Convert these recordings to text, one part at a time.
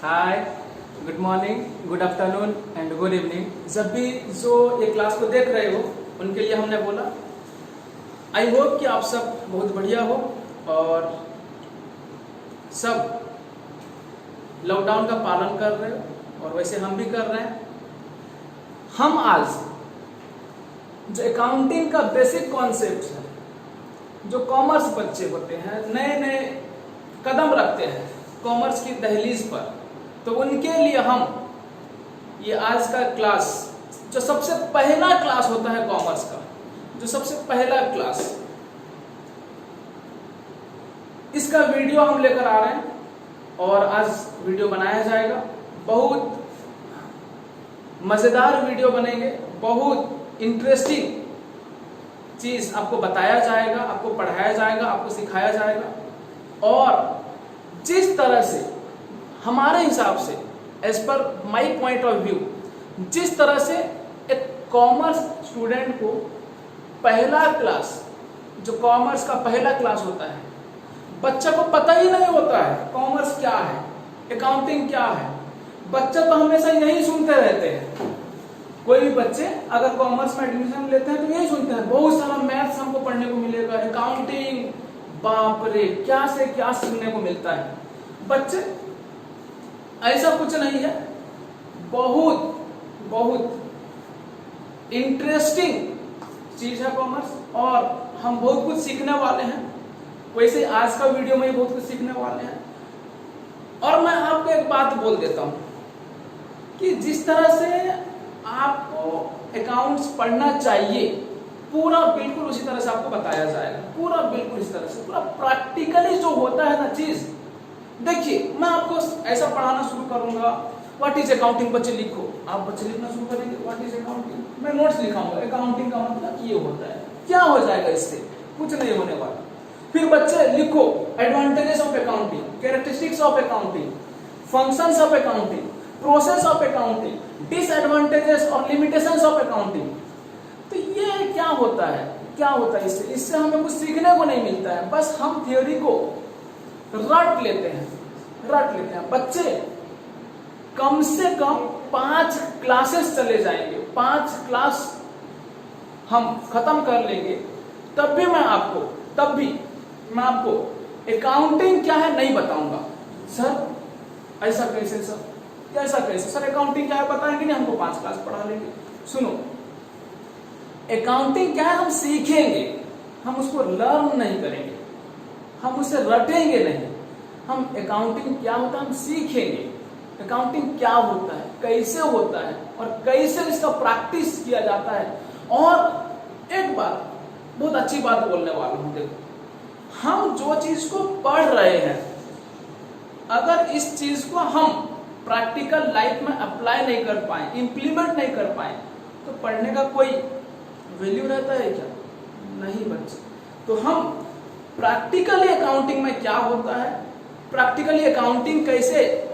Hi, good morning, good afternoon and good evening. जब भी जो ये क्लास को देख रहे हो उनके लिए हमने बोला आई होप कि आप सब बहुत बढ़िया हो और सब लॉकडाउन का पालन कर रहे हो और वैसे हम भी कर रहे हैं। हम आज जो अकाउंटिंग का बेसिक कॉन्सेप्ट है, जो कॉमर्स बच्चे होते हैं, नए नए कदम रखते हैं कॉमर्स की दहलीज पर, तो उनके लिए हम ये आज का क्लास जो सबसे पहला क्लास होता है कॉमर्स का, जो सबसे पहला क्लास, इसका वीडियो हम लेकर आ रहे हैं और आज वीडियो बनाया जाएगा। बहुत मजेदार वीडियो बनेंगे, बहुत इंटरेस्टिंग चीज आपको बताया जाएगा, आपको पढ़ाया जाएगा, आपको सिखाया जाएगा और जिस तरह से हमारे हिसाब से as per my point of view, जिस तरह से एक कॉमर्स स्टूडेंट को पहला क्लास, जो कॉमर्स का पहला क्लास होता है, बच्चा को पता ही नहीं होता है कॉमर्स क्या है, अकाउंटिंग क्या है। बच्चा तो हमेशा यही सुनते रहते हैं। कोई भी बच्चे अगर कॉमर्स में एडमिशन लेते हैं तो यही सुनते हैं, बहुत सारा मैथ्स हमको पढ़ने को मिलेगा, अकाउंटिंग, बाप रे क्या से क्या सीखने को मिलता है। बच्चे ऐसा कुछ नहीं है, बहुत बहुत इंटरेस्टिंग चीज है कॉमर्स और हम बहुत कुछ सीखने वाले हैं। वैसे आज का वीडियो में बहुत कुछ सीखने वाले हैं और मैं आपको एक बात बोल देता हूं कि जिस तरह से आपको अकाउंट्स पढ़ना चाहिए, पूरा बिल्कुल उसी तरह से आपको बताया जाएगा, पूरा बिल्कुल इस तरह से, पूरा प्रैक्टिकली जो होता है ना चीज। देखिए मैं आपको ऐसा पढ़ाना शुरू करूंगा, व्हाट इज अकाउंटिंग, बच्चे लिखो, आप बच्चे लिखना शुरू करेंगे व्हाट इज अकाउंटिंग, मैं नोट्स लिखाऊंगा, अकाउंटिंग का मतलब ये होता है, क्या हो जाएगा इससे, कुछ नहीं होने वाला। फिर बच्चे लिखो advantages of accounting, characteristics of accounting, functions of accounting, process of accounting, disadvantages और लिमिटेशंस ऑफ अकाउंटिंग। तो ये क्या होता है, क्या होता है इससे हमें कुछ सीखने को नहीं मिलता है, बस हम थ्योरी को रट लेते हैं। बच्चे कम से कम 5 क्लासेस चले जाएंगे, 5 क्लास हम खत्म कर लेंगे, तब भी मैं आपको अकाउंटिंग क्या है नहीं बताऊंगा। सर ऐसा कैसे, सर ऐसा कैसे, सर अकाउंटिंग क्या है बताएंगे नहीं, हमको 5 क्लास पढ़ा लेंगे। सुनो, अकाउंटिंग क्या है हम सीखेंगे, हम उसको लर्न नहीं करेंगे, हम उसे रटेंगे नहीं। हम अकाउंटिंग क्या होता है हम सीखेंगे, अकाउंटिंग क्या होता है, कैसे होता है और कैसे इसका प्रैक्टिस किया जाता है। और एक बात, बहुत अच्छी बात बोलने वाला हूं, देखो हम जो चीज को पढ़ रहे हैं, अगर इस चीज को हम प्रैक्टिकल लाइफ में अप्लाई नहीं कर पाए, इंप्लीमेंट नहीं कर पाए, तो पढ़ने का कोई वैल्यू रहता है क्या? नहीं बच्चे। तो हम प्रैक्टिकली अकाउंटिंग में क्या होता है, प्रैक्टिकली अकाउंटिंग कैसे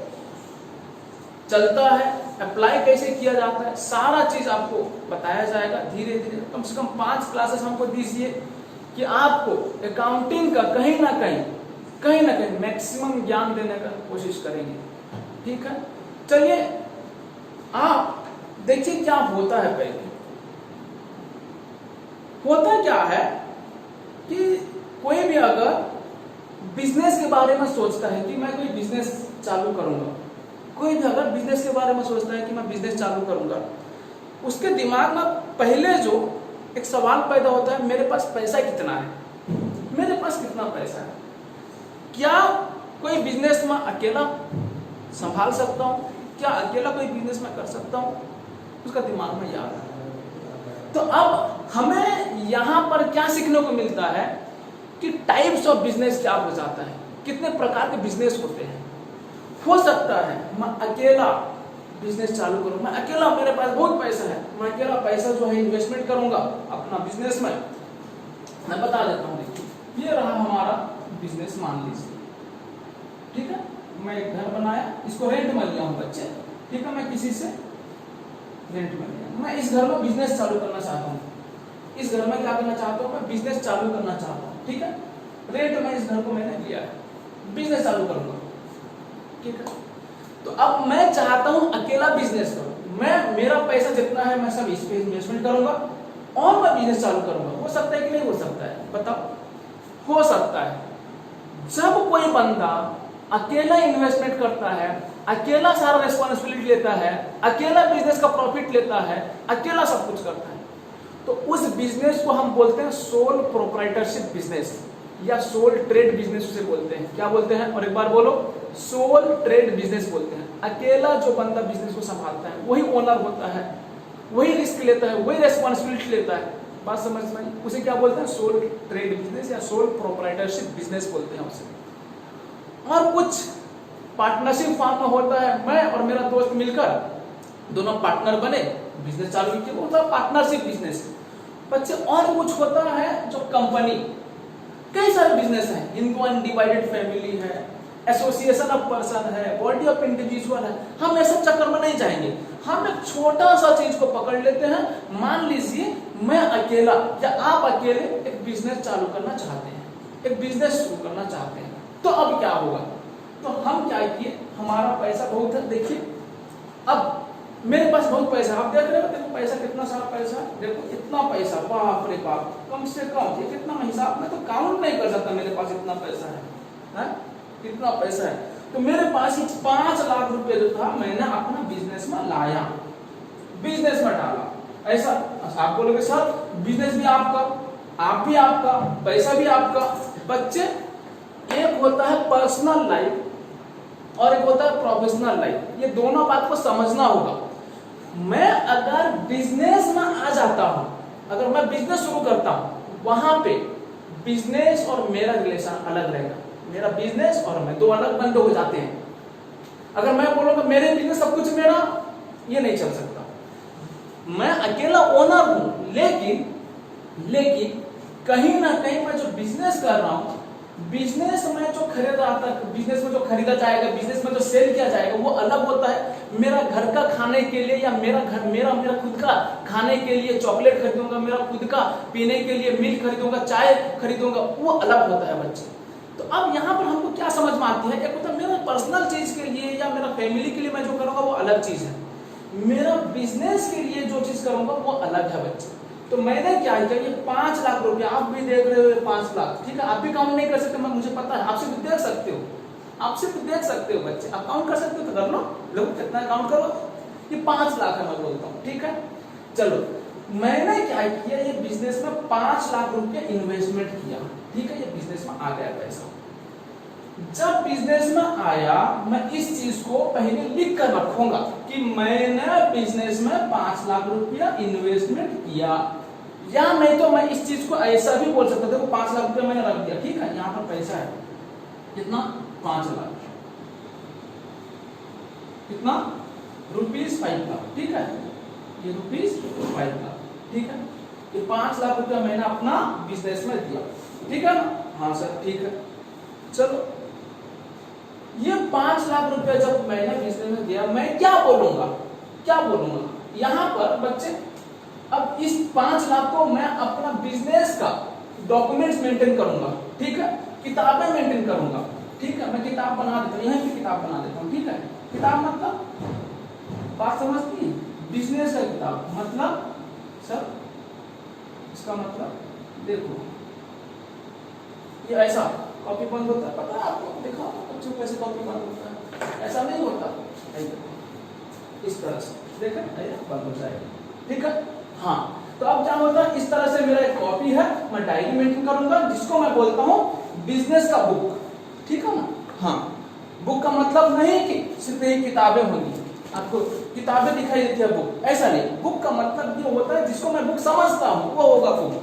चलता है, अप्लाई कैसे किया जाता है, सारा चीज आपको बताया जाएगा धीरे धीरे। कम से कम 5 क्लासेस हमको दीजिए कि आपको अकाउंटिंग का कहीं ना कहीं मैक्सिमम ज्ञान देने का कोशिश करेंगे, ठीक है। चलिए आप देखिए क्या होता है। पहले होता क्या है कि कोई भी अगर बिजनेस के बारे में सोचता है कि मैं कोई बिजनेस चालू करूंगा, कोई भी अगर बिजनेस के बारे में सोचता है कि मैं बिजनेस चालू करूंगा, उसके दिमाग में पहले जो एक सवाल पैदा होता है, मेरे पास पैसा कितना है, मेरे पास कितना पैसा है, क्या कोई बिजनेस में अकेला संभाल सकता हूं, क्या अकेला कोई बिजनेस में कर सकता हूं, उसका दिमाग में याद है। तो अब हमें यहां पर क्या सीखने को मिलता है कि टाइप्स ऑफ बिजनेस क्या हो जाता है, कितने प्रकार के बिजनेस होते हैं। हो सकता है मैं अकेला बिजनेस चालू करूं, मैं अकेला, मेरे पास बहुत पैसा है, मैं अकेला पैसा जो है इन्वेस्टमेंट करूंगा अपना बिजनेस में। मैं बता देता हूं, देखिए ये रहा हमारा बिजनेस, मान लीजिए, ठीक है। मैं एक घर बनाया, इसको रेंट में लिया हूं बच्चे, ठीक है, मैं किसी से रेंट में लिया, मैं इस घर में बिजनेस चालू करना चाहता हूं, इस घर में क्या करना चाहता हूं, मैं बिजनेस चालू करना चाहता हूं, ठीक है। रेंट में इस घर को मैंने लिया है, बिजनेस चालू करूंगा, ठीक है। तो अब मैं चाहता हूं अकेला बिजनेस करूं, मैं मेरा पैसा जितना है मैं सब इस पे इन्वेस्टमेंट करूंगा और मैं बिजनेस चालू करूंगा। हो सकता है कि नहीं हो सकता है, बताओ? हो सकता है। जब कोई बंदा अकेला इन्वेस्टमेंट करता है, अकेला सारा रिस्पॉन्सिबिलिटी लेता है, अकेला बिजनेस का प्रॉफिट लेता है, अकेला सब कुछ करता है, तो उस बिजनेस को हम बोलते हैं सोल प्रोप्राइटरशिप बिजनेस या सोल ट्रेड बिजनेस उसे बोलते हैं। क्या बोलते हैं? और एक बार बोलो, सोल ट्रेड बिजनेस बोलते हैं। अकेला जो बंदा बिजनेस को संभालता है वही ओनर होता है, वही रिस्क लेता है, वही रेस्पॉन्सिबिलिटी लेता है। बात समझ में आई? उसे क्या बोलते हैं? सोल ट्रेड बिजनेस या सोल प्रोप्राइटरशिप बिजनेस बोलते हैं उसे। और कुछ पार्टनरशिप फॉर्म में होता है, मैं और मेरा दोस्त मिलकर दोनों पार्टनर बने, बिजनेस चालू किया, वो होता है पार्टनरशिप बिजनेस बच्चे। और कुछ होता है जो कंपनी, कई सारे बिजनेस हैं, इनको अनडिवाइडेड फैमिली है, एसोसिएशन ऑफ पर्सन है, बॉडी ऑफ इंडिविजुअल है। हम ऐसे चक्कर में नहीं जाएंगे, हम एक छोटा सा चीज को पकड़ लेते हैं। मान लीजिए मैं अकेला या आप अकेले एक बिजनेस चालू करना चाहते हैं, एक बिजनेस शुरू करना चाहते हैं, तो अब क्या होगा? तो हम क्या किए, हमारा पैसा बहुत है, देखिए अब मेरे पास बहुत पैसा, आप देख रहे हो, देखो पैसा कितना सारा पैसा, देखो इतना पैसा, बाप रे बाप, कम से कम ये कितना हिसाब में तो काउंट नहीं कर सकता, मेरे पास इतना पैसा है, कितना पैसा है। तो मेरे पास ही 5 लाख रुपए जो था मैंने अपना बिजनेस में लाया, बिजनेस में डाला। ऐसा आप बोलोगे सर बिजनेस भी आपका, आप भी आपका, पैसा भी आपका। बच्चे, एक होता है पर्सनल लाइफ और एक होता है प्रोफेशनल लाइफ, ये दोनों बात को समझना होगा। मैं अगर बिजनेस में आ जाता हूं, अगर मैं बिजनेस शुरू करता हूं, वहां पे बिजनेस और मेरा रिलेशन अलग रहेगा, मेरा बिजनेस और मैं दो अलग बंदे हो जाते हैं। अगर मैं बोलूंगा मेरे बिजनेस सब कुछ मेरा, ये नहीं चल सकता। मैं अकेला ओनर हूं, लेकिन कहीं ना कहीं मैं जो बिजनेस कर रहा हूं, बिजनेस में जो बिजनेस में जो खरीदा जाएगा, बिजनेस में जो सेल किया जाएगा वो अलग होता है। मेरा घर का खाने के लिए या मेरा खुद का खाने के लिए चॉकलेट खरीदूंगा, मेरा खुद का पीने के लिए मिल्क खरीदूंगा, चाय खरीदूंगा, वो अलग होता है बच्चे। तो अब यहाँ पर हमको क्या समझ में आती है, एक होता है मेरा पर्सनल चीज के लिए या मेरा फैमिली के लिए मैं जो करूंगा वो अलग चीज है, मेरा बिजनेस के लिए जो चीज करूंगा वो अलग है बच्चे। तो मैंने क्या किया, ये 5 लाख रुपया, आप भी देख रहे हो 5 लाख, ठीक है, आप भी काउंट नहीं कर सकते, मैं मुझे पता है, आप सिर्फ देख सकते हो, आप सिर्फ देख सकते हो बच्चे, आप काउंट कर सकते हो तो कर लो, लोग कितना काउंट करो, ये 5 लाख है मैं बोलता हूँ, ठीक है। चलो मैंने क्या किया, ये बिजनेस में 5 लाख रुपया इन्वेस्टमेंट किया, ठीक है, ये बिजनेस में आ गया पैसा। जब बिजनेस में आया, मैं इस चीज को पहले लिख कर रखूंगा कि मैंने बिजनेस में 5 लाख रुपया इन्वेस्टमेंट किया, या नहीं तो मैं इस चीज को ऐसा भी बोल सकता, देखो 5 लाख रुपया मैंने रख दिया, ठीक है, यहाँ पर पैसा है कितना, 5 लाख, कितना रुपीज 5 लाख, ठीक है, ये रुपीज 5 लाख, ठीक है, ये 5 लाख रुपया मैंने अपना बिजनेस में दिया, ठीक है ना? हाँ सर ठीक है। चलो ये 5 लाख रुपया जब मैंने बिजनेस में दिया, मैं क्या बोलूंगा यहाँ पर बच्चे, अब इस 5 लाख को मैं अपना बिजनेस का डॉक्यूमेंट्स मेंटेन करूंगा, ठीक है, किताबें मेंटेन करूंगा, ठीक है, मैं किताब बना देता हूँ, यहाँ भी किताब बना देता हूँ, ठीक है। किताब मतलब बात समझती है, बिजनेस का किताब मतलब सर, इसका मतलब देखो ये ऐसा कॉपी बंद होता है, पता है आपको, दिखाओ बच्चों कैसे कॉपी बंद होता है, ऐसा नहीं होता, इस तरह से देखा बंद हो जाएगा, ठीक है। हाँ, तो अब क्या होता है, इस तरह से मेरा एक कॉपी है, मैं डायरी मेंटेन करूंगा, जिसको मैं बोलता हूँ बिजनेस का बुक, ठीक है ना। हाँ, बुक का मतलब नहीं कि सिर्फ एक किताबें होंगी, आपको किताबें दिखाई देती है बुक, ऐसा नहीं। बुक का मतलब ये होता है जिसको मैं बुक समझता हूँ वो होगा बुक,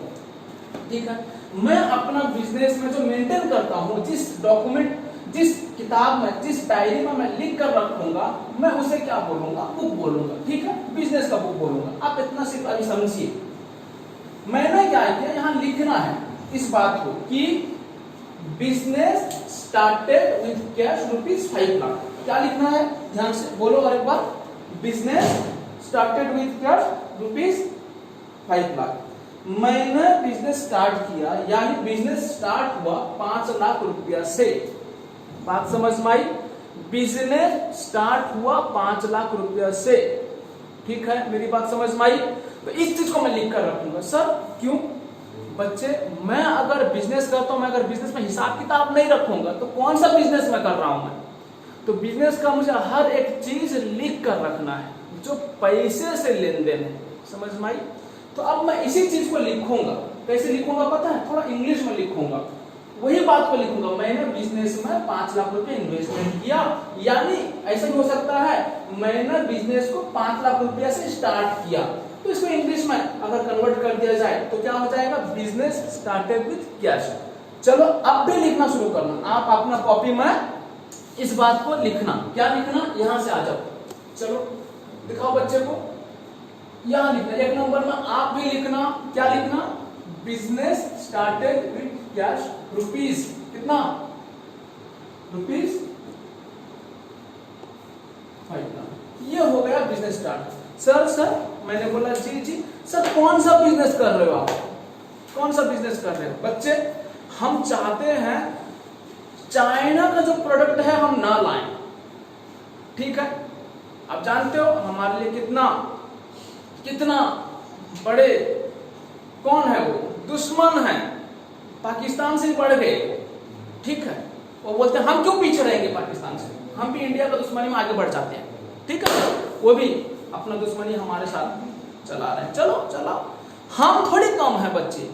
ठीक है। मैं अपना बिजनेस में जो मेंटेन करता हूँ, जिस डॉक्यूमेंट, जिस किताब में, जिस डायरी में मैं लिख कर रखूंगा, मैं उसे क्या बोलूंगा, बुक बोलूंगा, ठीक है, बिजनेस का बुक बोलूंगा। आप इतना सिर्फ अभी समझिए, मैंने क्या किया, यहाँ लिखना है इस बात को कि business started with cash ₹5 lakh. क्या लिखना है, ध्यान से बोलो और एक बार, business started with cash ₹5 lakh. मैंने बिजनेस स्टार्ट किया, यानी बिजनेस स्टार्ट हुआ 5 लाख रुपया से। बात समझ में आई? बिजनेस स्टार्ट हुआ 5 लाख रुपया से। ठीक है, मेरी बात समझ में आई? तो इस चीज को मैं लिख कर रखूंगा। सर क्यों? बच्चे, मैं अगर बिजनेस करता हूं, मैं अगर बिजनेस में हिसाब किताब नहीं रखूंगा तो कौन सा बिजनेस मैं कर रहा हूं मैं? तो बिजनेस का मुझे हर एक चीज लिख कर रखना है जो पैसे से लेन देन है। समझ में आई? तो अब मैं इसी चीज को लिखूंगा। कैसे लिखूंगा पता है? थोड़ा इंग्लिश में लिखूंगा, वही बात को लिखूंगा। मैंने बिजनेस में 5 लाख रुपए इन्वेस्टमेंट किया, यानी ऐसा भी हो सकता है मैंने बिजनेस को 5 लाख रुपया से स्टार्ट किया। तो इसको इंग्लिश में अगर कन्वर्ट कर दिया जाए तो क्या हो जाएगा? Business started with cash. चलो अब भी लिखना शुरू करना। आप अपना कॉपी में इस बात को लिखना। क्या लिखना? यहां से आ जाओ, चलो दिखाओ बच्चे को। यहां लिखना, 1 नंबर में आप भी लिखना। क्या लिखना? Business started with cash rupees कितना? रुपीज 5 ये हो गया बिजनेस स्टार्ट। सर मैंने बोला जी जी। सर कौन सा बिजनेस कर रहे हो आप? कौन सा बिजनेस कर रहे हो? बच्चे, हम चाहते हैं चाइना का जो प्रोडक्ट है हम ना लाएं। ठीक है, आप जानते हो हमारे लिए कितना बड़े कौन है वो? दुश्मन है, पाकिस्तान से बढ़ गए। ठीक है, वो बोलते हैं हम क्यों पीछे रहेंगे पाकिस्तान से, हम भी इंडिया का दुश्मनी में आगे बढ़ जाते हैं। ठीक है, वो भी अपना दुश्मनी हमारे साथ चला रहे हैं। चलो चलाओ, हम थोड़ी कम है बच्चे,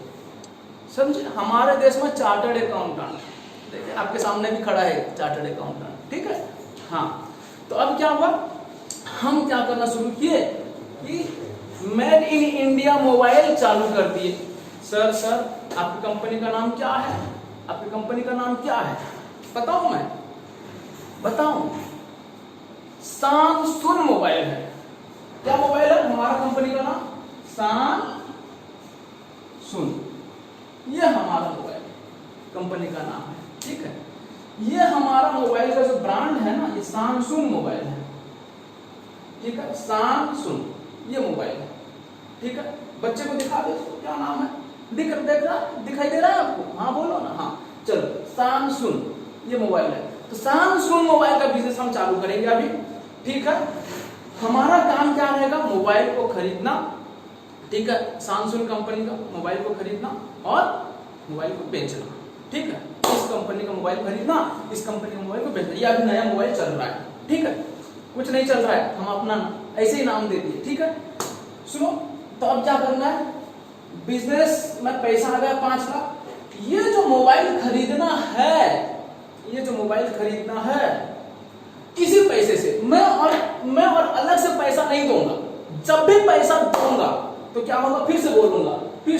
समझे? हमारे देश में चार्टर्ड अकाउंटेंट, देखिए आपके सामने भी खड़ा है चार्टर्ड अकाउंटेंट। ठीक है, हाँ। तो अब क्या हुआ? हम क्या करना शुरू किए कि मेड इन इंडिया मोबाइल चालू कर दिए। सर आपकी कंपनी का नाम क्या है? आपकी कंपनी का नाम क्या है? बताऊं मैं? बताऊं? सैमसंग मोबाइल है। क्या मोबाइल है हमारा कंपनी का नाम? सैमसंग। ये हमारा मोबाइल कंपनी का नाम है। ठीक है, ये हमारा मोबाइल का जो ब्रांड है ना, ये सैमसंग मोबाइल है। ठीक है, सैमसंग ये मोबाइल है। ठीक है, बच्चे को दिखा दो इसको क्या नाम है? दिखाई दे रहा है आपको? हाँ बोलो ना। हाँ चलो, सैमसंग ये मोबाइल है। तो सैमसंग मोबाइल का बिजनेस हम चालू करेंगे अभी। ठीक है, हमारा काम क्या रहेगा? मोबाइल को खरीदना। ठीक है, सैमसंग कंपनी का मोबाइल को खरीदना और मोबाइल को बेचना। ठीक है, इस कंपनी का मोबाइल खरीदना, इस कंपनी का मोबाइल को बेचना। ये अभी नया मोबाइल चल रहा है। ठीक है, कुछ नहीं चल रहा है, हम अपना ऐसे ही नाम दे दिए। ठीक है, सुनो, तो अब क्या करना है? बिजनेस में पैसा आ गया 5 लाख। ये जो मोबाइल खरीदना है, ये जो मोबाइल खरीदना है किसी पैसे से, मैं और अलग से पैसा नहीं दूंगा। जब भी पैसा दूंगा तो क्या होगा? फिर से बोलूंगा, फिर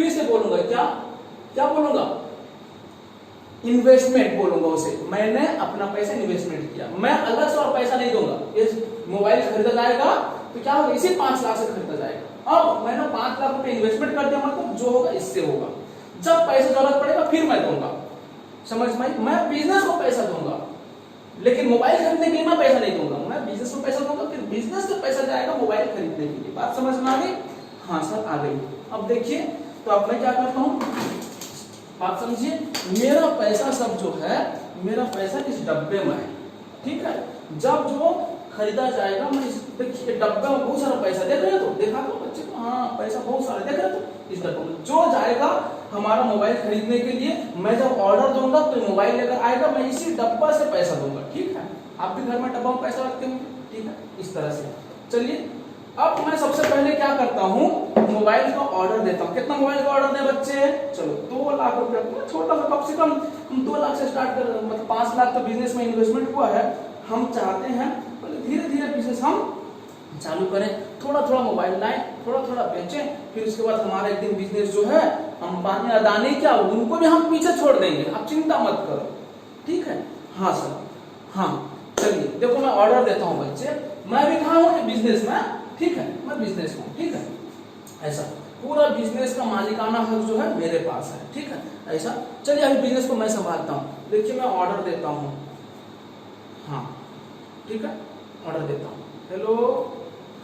से बोलूंगा। क्या बोलूंगा? इन्वेस्टमेंट बोलूंगा उसे। मैंने अपना पैसा इन्वेस्टमेंट किया, मैं अलग से और पैसा नहीं दूंगा। ये मोबाइल खरीदा जाएगा तो क्या होगा? इसी 5 लाख से खरीदा जाएगा। अब मैंने 5 लाख रुपए इन्वेस्टमेंट कर दिया, मतलब जो होगा इससे होगा। जब पैसे जरूरत पड़ेगा फिर मैं दूंगा। समझ में? मैं बिजनेस को पैसा दूंगा, लेकिन मोबाइल खरीदने के लिए मैं पैसा नहीं दूंगा। मैं बिजनेस को पैसा दूंगा, फिर बिजनेस से पैसा जाएगा मोबाइल खरीदने के लिए। बात समझ में आ गई? हाँ सर आ गई। अब देखिए, तो अब मैं क्या करता हूँ, बात समझिए। मेरा पैसा सब जो है, मेरा पैसा इस डब्बे में है। ठीक है, जब जो खरीदा जाएगा, मैं देखिए डब्बे में बहुत सारा पैसा देख रहे हो, तो देखा तो बच्चे को, हाँ पैसा बहुत सारा देख रहे हो। तो इस डब्बे में जो जाएगा हमारा मोबाइल खरीदने के लिए, मैं जब ऑर्डर दूंगा तो मोबाइल लेकर आएगा, मैं इसी डब्बा से पैसा दूंगा। ठीक है, आप भी घर में डब्बा में पैसा रखते होंगे। ठीक है, इस तरह से। चलिए, अब मैं सबसे पहले क्या करता हूँ, मोबाइल का ऑर्डर देता हूँ। कितना मोबाइल का ऑर्डर दे बच्चे? चलो 2 लाख रुपया, छोटा सा, कम से कम हम 2 लाख से स्टार्ट कर, मतलब 5 लाख तो बिजनेस में इन्वेस्टमेंट हुआ है। हम चाहते हैं धीरे धीरे बिजनेस हम चालू करें, थोड़ा थोड़ा मोबाइल लाएं, थोड़ा थोड़ा बेचें, फिर उसके बाद हमारा एक दिन बिजनेस जो है, अंबानी अदानी क्या, उनको भी हम पीछे छोड़ देंगे। आप चिंता मत करो। ठीक है, हाँ सर, हाँ चलिए। देखो मैं ऑर्डर देता हूँ बच्चे, मैं भी कहाँ हूँ? बिजनेस में। ठीक है, मैं बिजनेस में। ठीक है, ऐसा पूरा बिजनेस का मालिकाना हक जो है मेरे पास है। ठीक है, ऐसा। चलिए अभी बिजनेस को मैं संभालता हूँ। देखिए मैं ऑर्डर देता हूँ। हाँ ठीक है, ऑर्डर देता हूँ। हेलो,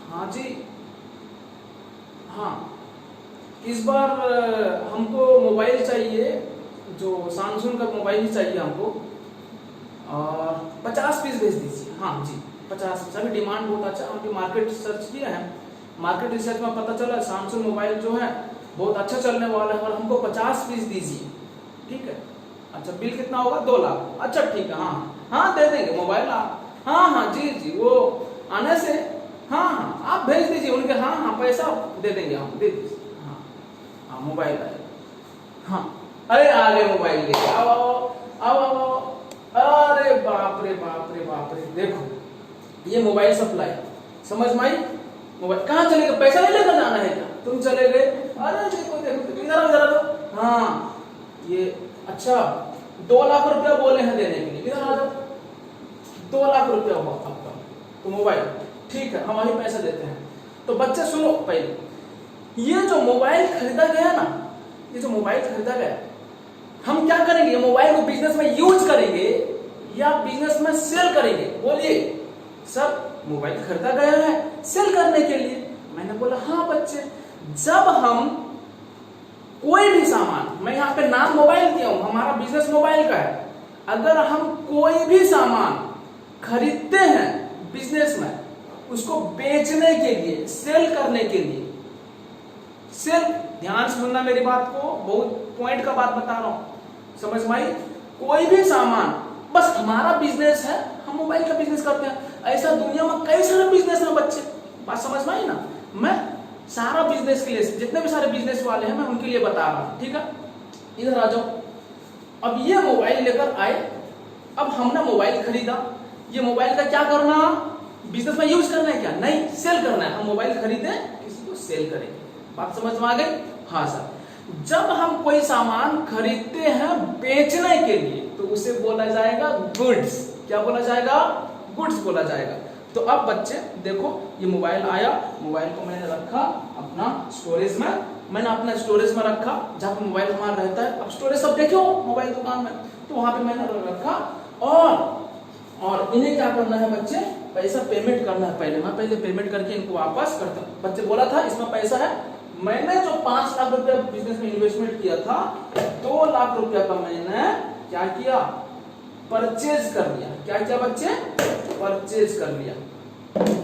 हाँ जी, हाँ इस बार हमको मोबाइल चाहिए, जो सैमसंग का मोबाइल चाहिए हमको। और 50 पीस भेज दीजिए। हाँ जी 50 पीस, अभी डिमांड बहुत अच्छा, हम भी मार्केट सर्च किया है, मार्केट रिसर्च में पता चला सैमसंग मोबाइल जो है बहुत अच्छा चलने वाला है और हमको 50 पीस दीजिए, ठीक है। अच्छा बिल कितना होगा? 2 लाख। अच्छा ठीक है, हाँ हाँ दे देंगे मोबाइल आप, हाँ हाँ जी वो आने से, हाँ हाँ आप भेज दीजिए उनके, हाँ हाँ पैसा दे देंगे हम, दे दीजिए। हाँ हाँ मोबाइल आएगा, हाँ अरे आ गए मोबाइल लेके, आओ आओ आओ आओ, अरे बाप रे बाप रे बाप रे, देखो ये मोबाइल सप्लाई, समझ में आई? मोबाइल कहाँ चले गए? पैसा नहीं लेकर जाना है क्या? तुम चले गए, अरे देखो देखो इधर जरा दो, हाँ ये अच्छा 2 लाख रुपया बोले हैं देने के लिए, इधर आ जाओ, 2 लाख रुपया हुआ आपका तो मोबाइल, ठीक है हम वही पैसा देते हैं। तो बच्चे सुनो, पहले ये जो मोबाइल खरीदा गया ना, ये जो मोबाइल खरीदा गया, हम क्या करेंगे? ये मोबाइल को बिजनेस में यूज करेंगे या बिजनेस में सेल करेंगे? बोलिए सर मोबाइल खरीदा गया है सेल करने के लिए। मैंने बोला हाँ बच्चे, जब हम कोई भी सामान, मैं यहाँ पे नाम मोबाइल दिया हूं, हमारा बिजनेस मोबाइल का है, अगर हम कोई भी सामान खरीदते हैं बिजनेस में, उसको बेचने के लिए, सेल करने के लिए, सेल, ध्यान से सुनना मेरी बात को, बहुत पॉइंट का बात बता रहा हूं, समझ में आई? कोई भी सामान, बस हमारा बिजनेस है, हम मोबाइल का बिजनेस करते हैं, ऐसा दुनिया में कई सारे बिजनेस है बच्चे, बात समझ में आई ना? मैं सारा बिजनेस के लिए, जितने भी सारे बिजनेस वाले हैं मैं उनके लिए बता रहा हूं, ठीक है। इधर आ जाओ, अब ये मोबाइल लेकर आए, अब हमने मोबाइल खरीदा, ये मोबाइल का क्या करना? बिजनेस में यूज करना है क्या? नहीं, सेल करना है। हम मोबाइल खरीदे, किसी को सेल करेंगे, बात समझ में आ गई? हाँ सर, जब हम कोई सामान खरीदते हैं बेचने के लिए तो उसे बोला जाएगा गुड्स। क्या बोला जाएगा? गुड्स बोला जाएगा। तो अब बच्चे देखो, ये मोबाइल आया, मोबाइल को मैंने रखा अपना स्टोरेज में, मैंने अपना स्टोरेज में रखा जहां पे मोबाइल हमारा रहता है। अब स्टोरेज सब देखे हो मोबाइल दुकान में, तो वहां पे मैंने रखा और इन्हें क्या करना है बच्चे? पैसा पेमेंट करना है। पहले पेमेंट करके इनको वापस करता हूं। बच्चे बोला था इसमें पैसा है, मैंने जो 5 लाख रुपया बिजनेस में इन्वेस्टमेंट किया था, 2 लाख रुपया का मैंने क्या किया? परचेज कर लिया। क्या किया बच्चे? परचेज कर लिया,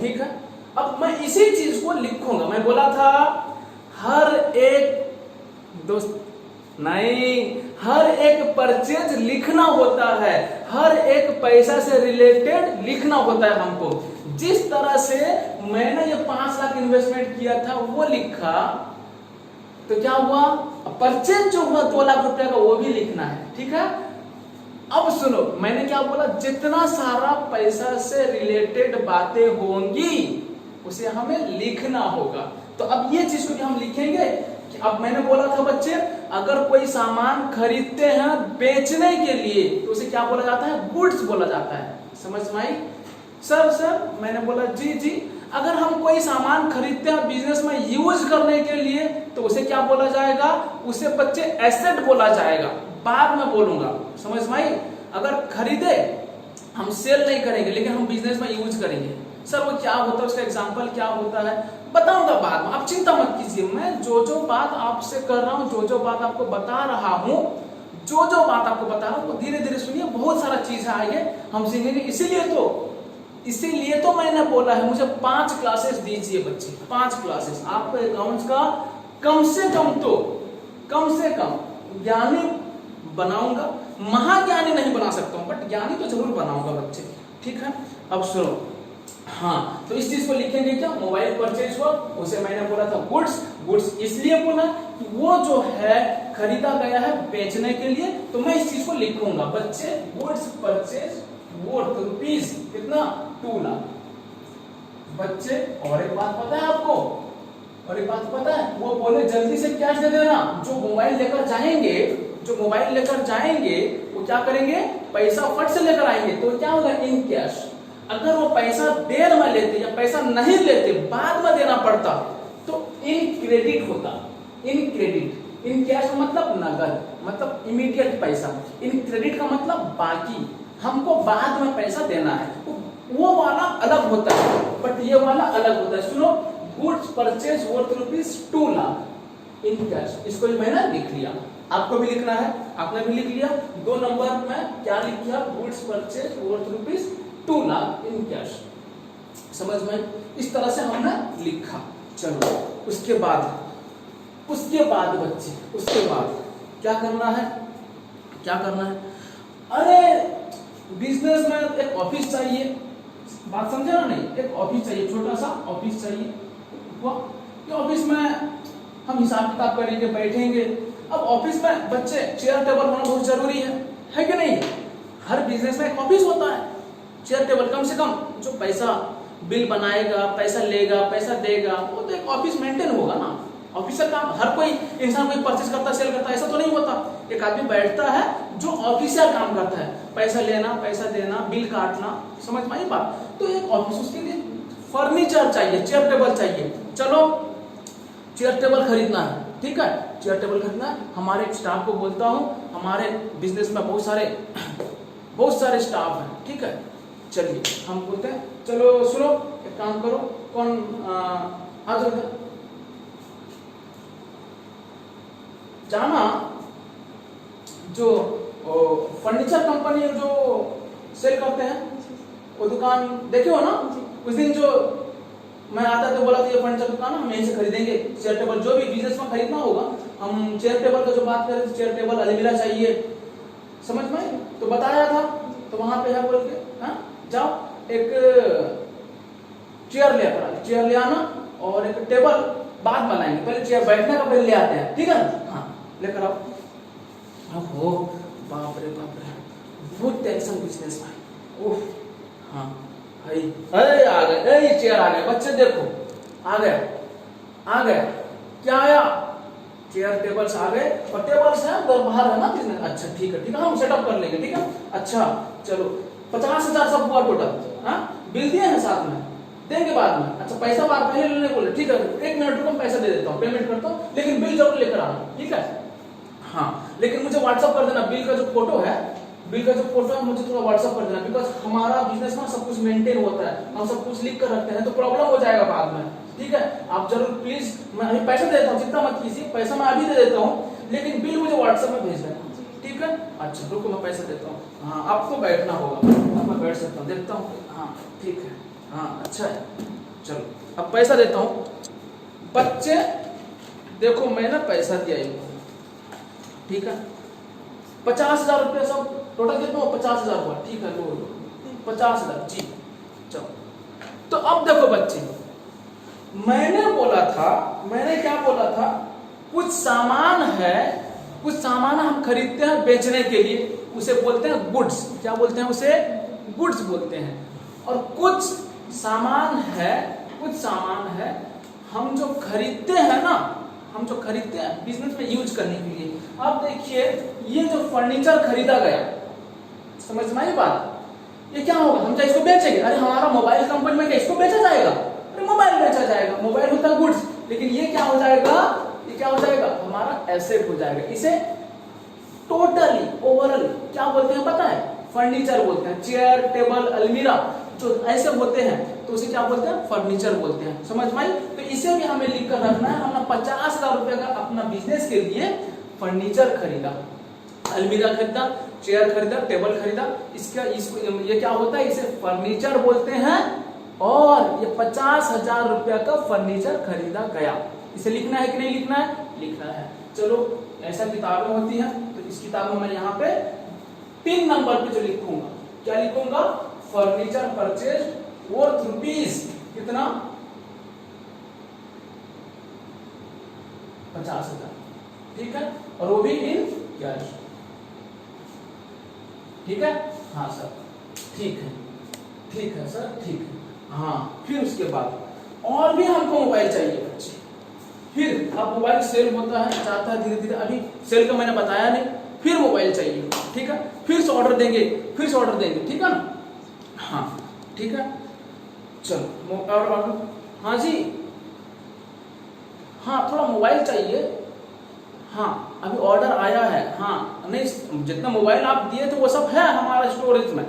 ठीक है। अब मैं इसी चीज को लिखूंगा, मैं बोला था हर एक दोस्त नहीं, हर एक परचेज लिखना होता है, हर एक पैसा से रिलेटेड लिखना होता है हमको। जिस तरह से मैंने ये 5 लाख इन्वेस्टमेंट किया था वो लिखा, तो क्या हुआ? परचेज जो हुआ 2 लाख रुपया का वो भी लिखना है, ठीक है। अब सुनो, मैंने क्या बोला? जितना सारा पैसा से रिलेटेड बातें होंगी उसे हमें लिखना होगा। तो अब ये चीज को भी हम लिखेंगे कि अब मैंने बोला था बच्चे, अगर कोई सामान खरीदते हैं बेचने के लिए तो उसे क्या बोला जाता है? गुड्स बोला जाता है। समझ में आई? सर मैंने बोला जी जी। अगर हम कोई सामान खरीदते हैं बिजनेस में यूज करने के लिए तो उसे क्या बोला जाएगा? उसे बच्चे एसेट बोला जाएगा, बाद में बोलूंगा, समझ में आई? अगर खरीदे, हम सेल नहीं करेंगे लेकिन हम बिजनेस में यूज करेंगे, सर वो क्या होता है, उसका एग्जांपल क्या होता है बताऊंगा बाद में, आप चिंता मत कीजिए। मैं जो बात आपसे कर रहा हूँ, जो बात आपको बता रहा हूँ, जो बात आपको बता रहा हूँ वो धीरे धीरे सुनिए, बहुत सारा चीज आएंगे हम सीखेंगे। इसीलिए तो मैंने बोला है मुझे 5 क्लासेस दीजिए बच्चे, 5 क्लासेस आपको अकाउंट्स का कम से कम ज्ञानी बनाऊंगा। महाज्ञानी नहीं बना सकता हूं बट ज्ञानी तो जरूर बनाऊंगा बच्चे, ठीक है। अब सुनो, हाँ तो इस चीज को लिखेंगे क्या? मोबाइल परचेज हुआ, उसे मैंने बोला था गुड्स इसलिए बोला कि वो जो है खरीदा गया है बेचने के लिए, तो मैं इस चीज को लिखूंगा बच्चे, गुड्स परचेज वर्थ रुपीज कितना? 2 लाख। बच्चे और एक बात पता है आपको? और एक बात पता है? वो बोले जल्दी से कैश दे देना। जो मोबाइल लेकर जाएंगे वो क्या करेंगे? पैसा फट से लेकर आएंगे, तो क्या होगा? In cash. अगर वो पैसा देर में लेते या पैसा नहीं लेते, बाद में देना पड़ता, तो इन क्रेडिट होता। इन कैश का मतलब नगद, मतलब इमीडिएट पैसा। इन क्रेडिट का मतलब बाकी, हमको बाद में पैसा देना है, वो वाला अलग होता है बट ये वाला अलग होता है। सुनो, goods purchase worth rupees 2 lakh in cash, इसको मैंने लिख लिया, आपको भी लिखना है, आपने भी लिख लिया। 2 नंबर में क्या लिख दिया, goods purchase worth ₹2 lakh in cash. समझ में? इस तरह से हमने लिखा। चलो उसके बाद बच्चे, उसके बाद क्या करना है, क्या करना है? अरे बिजनेस में एक ऑफिस चाहिए, बात समझे ना? नहीं, एक ऑफिस चाहिए, छोटा सा ऑफिस चाहिए। ये ऑफिस में हम हिसाब किताब करेंगे, बैठेंगे। अब ऑफिस में बच्चे चेयर टेबल होना बहुत जरूरी है कि नहीं? हर बिजनेस में एक ऑफिस होता है, चेयर टेबल कम से कम जो पैसा बिल बनाएगा, पैसा लेगा, पैसा देगा, वो तो एक ऑफिस मेंटेन होगा ना। ऑफिसर काम, हर कोई इंसान कोई परचेज करता, सेल करता, ऐसा तो नहीं होता। एक आदमी बैठता है जो ऑफिशियल काम करता है, पैसा लेना, पैसा देना, बिल काटना। समझ में आई बात? तो एक ऑफिस, उसके लिए फर्नीचर चाहिए, चेयर टेबल चाहिए। चलो चेयर टेबल खरीदना है, ठीक है, चेयर टेबल खरीदना है। हमारे स्टाफ को बोलता हूँ, हमारे बिजनेस में बहुत सारे स्टाफ हैं, ठीक है। चलिए हम बोलते हैं, चलो सुनो, एक काम करो, कौन आ जाओ, जाना जो फर्नीचर कंपनी जो सेल करते हैं वो दुकान देखे हो ना? उस दिन जो मैं आता तो बोला था ये फर्नीचर दुकान हम यहीं से खरीदेंगे चेयर टेबल, जो भी बिजनेस में खरीदना होगा। हम चेयर टेबल का जो बात करें, चेयर टेबल अलमीरा चाहिए, समझ में? तो बताया था, तो वहां पे है बोल के, हाँ जाओ एक चेयर ले आना और एक टेबल बाद बनाएंगे, पहले चेयर बैठने का पहले ले आते हैं, ठीक है? हाँ लेकर आओ। ओहो बाप रे बहुत टेंशन बिजनेस में। ओह हाँ अरे आ गए, ये चेयर आ गए, बच्चे देखो आ गया क्या आया? चेयर टेबल्स आ गए, और टेबल्स है उधर बाहर है ना बिजनेस। अच्छा ठीक है हम सेटअप कर लेंगे, ठीक है। अच्छा चलो 50,000 सब हुआ टोटल, हाँ बिल दिए हैं साथ में, देंगे बाद में। अच्छा पैसा बार पहले लेने बोले, ठीक है 1 मिनट रुको, पैसा दे देता हूँ, पेमेंट करता हूँ, लेकिन बिल जरूर लेकर आना, ठीक है। हाँ लेकिन मुझे व्हाट्सअप कर देना बिल का जो फोटो है, मुझे थोड़ा व्हाट्सअप कर देना, बिकॉज हमारा बिजनेस में सब कुछ मेंटेन होता है, हम सब कुछ लिख कर रखते हैं, तो प्रॉब्लम हो जाएगा बाद में, ठीक है। आप जरूर प्लीज, मैं अभी पैसा दे देता हूँ, चिंता मत कीजिए, पैसा मैं अभी दे देता हूँ, लेकिन बिल मुझे व्हाट्सएप में भेज देना, ठीक है। अच्छा रुको मैं पैसा देता हूँ। हाँ आपको बैठना होगा, अब मैं बैठ सकता हूँ, देखता हूँ। हाँ ठीक है, हाँ अच्छा है, चलो अब पैसा देता हूँ। बच्चे देखो मैंने पैसा दिया इनको, ठीक है। 50,000 रुपया सब टोटल कितना हुआ? 50,000 हुआ, ठीक है लो 50,000 जी। चलो तो अब देखो बच्चे, मैंने क्या बोला था, कुछ सामान हम खरीदते हैं बेचने के लिए, उसे बोलते हैं गुड्स। क्या बोलते हैं उसे? गुड्स बोलते हैं। और कुछ सामान है हम जो खरीदते हैं ना, बिजनेस में यूज करने के लिए। अब देखिए ये जो फर्नीचर खरीदा गया, समझ में आई बात? ये क्या होगा? हम क्या इसको बेचेंगे? अरे हमारा मोबाइल कंपनी में क्या इसको बेचा जाएगा? अरे मोबाइल बेचा जाएगा, मोबाइल होता है गुड्स, लेकिन ये क्या हो जाएगा? हमारा एसेट हो जाएगा। इसे टोटली ओवरऑल क्या बोलते हैं पता है? फर्नीचर बोलते हैं। चेयर टेबल अलमीरा जो ऐसे होते हैं तो उसे क्या बोलते हैं? फर्नीचर बोलते हैं। समझ में आई? तो इसे भी हमें लिख कर रखना है। हमने 50,000 रुपए का अपना बिजनेस के लिए फर्नीचर खरीदा, अलमीरा खरीदा, चेयर खरीदा, टेबल खरीदा। ये क्या होता है? इसे फर्नीचर बोलते हैं। और ये 50,000 रुपया का फर्नीचर खरीदा गया। इसे लिखना है कि नहीं लिखना है? लिखना है। चलो ऐसा किताबें होती हैं, तो इस किताब में मैं यहाँ पे 3 नंबर पे जो लिखूंगा, क्या लिखूंगा? फर्नीचर परचेज वर्थ रुपीज कितना? 50,000, ठीक है। और वो भी इन कैश, ठीक है। हाँ सर ठीक है सर, ठीक है। हाँ फिर उसके बाद और भी हमको मोबाइल चाहिए बच्चे। फिर अब मोबाइल सेल होता है, जाता है धीरे धीरे, अभी सेल का मैंने बताया नहीं। फिर मोबाइल चाहिए, ठीक है। फिर से ऑर्डर देंगे, ठीक है ना? हाँ ठीक है। चलो ऑर्डर, हाँ जी, हाँ थोड़ा मोबाइल चाहिए। हाँ अभी ऑर्डर आया है। हाँ नहीं, जितना मोबाइल आप दिए थे वो सब है हमारा स्टोरेज में,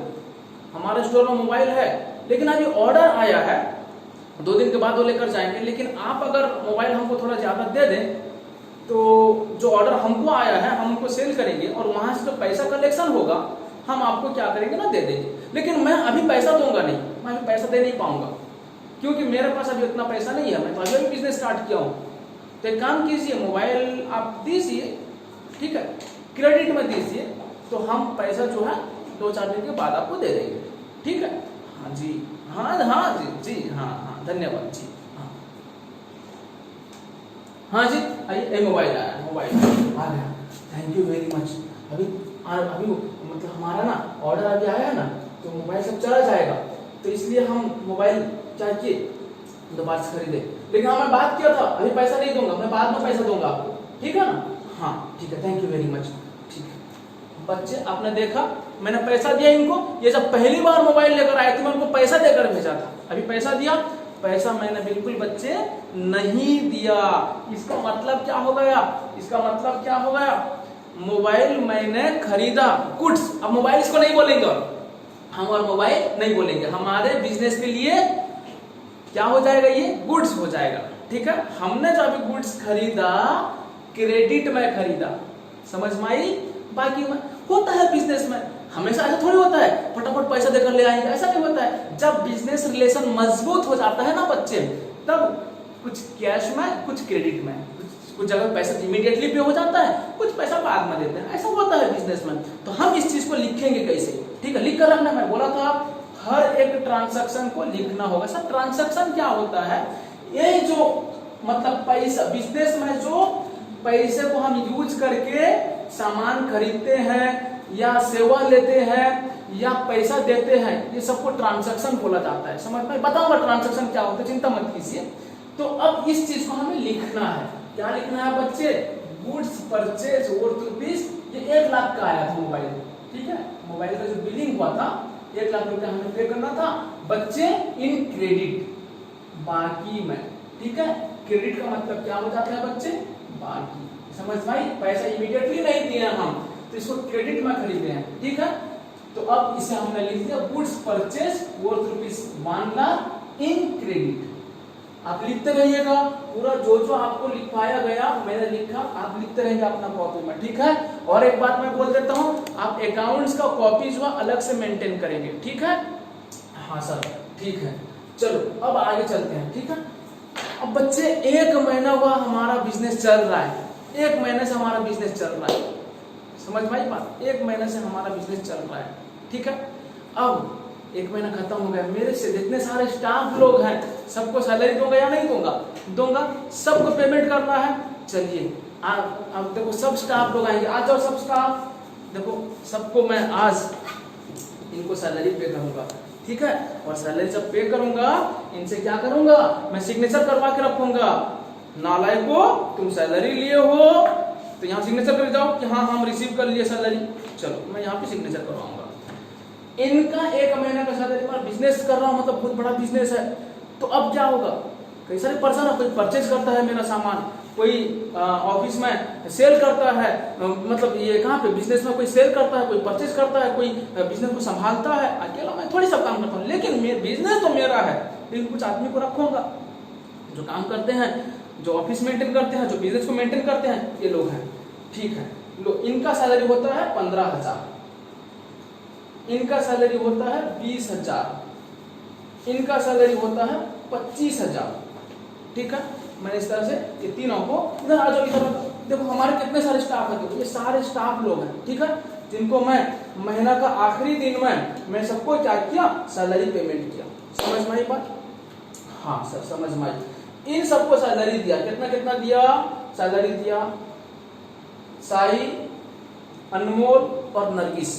हमारे स्टोर में मोबाइल है, लेकिन अभी ऑर्डर आया है, 2 दिन के बाद वो लेकर जाएंगे। लेकिन आप अगर मोबाइल हमको थोड़ा ज्यादा दे दें तो जो ऑर्डर हमको आया है हम उनको सेल करेंगे और वहां से जो पैसा कलेक्शन होगा हम आपको क्या करेंगे ना, दे देंगे। लेकिन मैं अभी पैसा दूंगा नहीं, मैं अभी पैसा दे नहीं पाऊंगा, क्योंकि मेरे पास अभी उतना पैसा नहीं है, मैं तो अभी बिजनेस स्टार्ट किया हूँ। तो एक काम कीजिए, मोबाइल आप दीजिए, ठीक है, क्रेडिट में दीजिए, तो हम पैसा जो है 2-4 दिन के बाद आपको दे देंगे, ठीक है। हाँ जी, हाँ जी, हाँ, धन्यवाद जी, हाँ जी, आइए, मोबाइल आया, मोबाइल आ गया, थैंक यू वेरी मच। अभी मतलब हमारा ना ऑर्डर अभी आया है ना, तो मोबाइल सब चला जाएगा, तो इसलिए हम मोबाइल चाहिए दोबारा से खरीदे। लेकिन हाँ, मैं बात किया था, अभी पैसा नहीं दूंगा, मैं बाद में पैसा दूंगा आपको, ठीक है ना। हाँ ठीक है, थैंक यू वेरी मच, ठीक है। बच्चे आपने देखा, मैंने पैसा दिया इनको, ये जब पहली बार मोबाइल लेकर आए थे मैं उनको पैसा देकर भेजा था, अभी पैसा दिया, पैसा मैंने बिल्कुल बच्चे नहीं दिया। इसका मतलब क्या हो गया, इसका मतलब क्या हो गया, मोबाइल मैंने खरीदा, गुड्स। अब मोबाइल इसको नहीं बोलेंगे, हम और मोबाइल नहीं बोलेंगे, हमारे बिजनेस के लिए क्या हो जाएगा, ये गुड्स हो जाएगा, ठीक है। हमने जो अभी गुड्स खरीदा क्रेडिट में खरीदा, समझ में आई। बाकी में होता है बिजनेस में, हमेशा ऐसा थोड़ी होता है कुछ पैसा देकर ले आएंगे, ऐसा नहीं होता है। जब बिजनेस रिलेशन मजबूत हो जाता है ना बच्चे, तब कुछ कैश में, कुछ क्रेडिट में, कुछ जगह पैसा इमीडिएटली पे हो जाता है, कुछ पैसा बाद में देते हैं, ऐसा होता है बिजनेस में। तो हम इस चीज को लिखेंगे कैसे, ठीक है, लिख कर रखना। मैं बोला था हर एक ट्रांसैक्शन को लिखना होगा। सर ट्रांसैक्शन क्या होता है, ये जो मतलब पैसा बिजनेस में जो पैसे को हम यूज करके सामान खरीदते हैं या सेवा लेते हैं या पैसा देते हैं, ये सबको ट्रांसैक्शन बोला जाता है। समझ में, बताऊंगा ट्रांसैक्शन क्या होता है, चिंता मत कीजिए। तो अब इस चीज को हमें लिखना है, क्या लिखना है बच्चे, गुड्स परचेज वर्थ रुपीज, ये 1 लाख का आया था मोबाइल, ठीक है, मोबाइल का जो बिलिंग हुआ था 1 लाख रुपया हमें पे करना था बच्चे इन क्रेडिट, बाकी में, ठीक है। क्रेडिट का मतलब क्या हो जाता है बच्चे, बाकी, समझ भाई, पैसा इमीडिएटली नहीं दिए हम, तो इसको क्रेडिट में खरीदे हैं, ठीक है। तो अब इसे हमने लिख दिया goods purchase worth rupees 1 lakh in credit. आप लिखते रहिएगा पूरा, जो जो आपको लिखवाया गया मैंने लिखा, आप लिखते रहेंगे अपना कॉपी में, ठीक है। और एक बात मैं बोल देता हूँ, आप अकाउंट्स का कॉपी जो अलग से मेंटेन करेंगे, ठीक है। हाँ सर ठीक है, चलो अब आगे चलते हैं, ठीक है। अब बच्चे 1 महीना हुआ हमारा बिजनेस चल रहा है, 1 महीने से हमारा बिजनेस चल रहा है, समझ में आई बात, 1 महीने से हमारा बिजनेस चल रहा है, ठीक है। अब 1 महीना खत्म हो गया, मेरे से जितने सारे स्टाफ लोग हैं सबको सैलरी दूंगा या नहीं दूंगा, दूंगा, सबको पेमेंट करना है। चलिए अब देखो सब स्टाफ लोग आएंगे, आ जाओ सब स्टाफ, देखो सबको मैं आज इनको सैलरी पे करूंगा, ठीक है। और सैलरी जब पे करूंगा इनसे क्या करूंगा, मैं सिग्नेचर करवा के रखूंगा, नालायको तुम सैलरी लिए हो तो यहाँ सिग्नेचर कर जाओ कि हाँ हम रिसीव कर लिए सैलरी, चलो मैं यहाँ पे सिग्नेचर करवाऊंगा। इनका 1 महीने का सैलरी, मैं बिजनेस कर रहा हूँ, मतलब बहुत बड़ा बिजनेस है, तो अब क्या होगा, कई सारे पर्सन है, कोई परचेज करता है मेरा सामान, कोई ऑफिस में सेल करता है, मतलब ये कहाँ पे बिजनेस में कोई सेल करता है, कोई परचेज करता है, कोई बिजनेस को संभालता है। अकेला मैं थोड़ी सब काम करता हूँ, लेकिन बिजनेस तो मेरा है, लेकिन कुछ आदमी को रखूंगा जो काम करते हैं, जो ऑफिस मेंटेन करते हैं, जो बिजनेस को मेंटेन करते हैं, ये लोग हैं, ठीक है। लो इनका सैलरी होता है 15,000, इनका सैलरी होता है 20,000, इनका सैलरी होता है 25,000, ठीक है। मैंने इस तरह से ये तीनों को, इधर आ जाओ, इधर देखो हमारे कितने सारे स्टाफ है, देखो ये सारे स्टाफ लोग हैं, ठीक है, जिनको मैं महीना का आखिरी दिन में मैं सबको क्या किया, सैलरी पेमेंट किया। समझ में आई बात, हाँ सर समझ में आई। इन सबको सैलरी दिया, कितना कितना दिया सैलरी दिया, साई, अनमोल और नरगिस,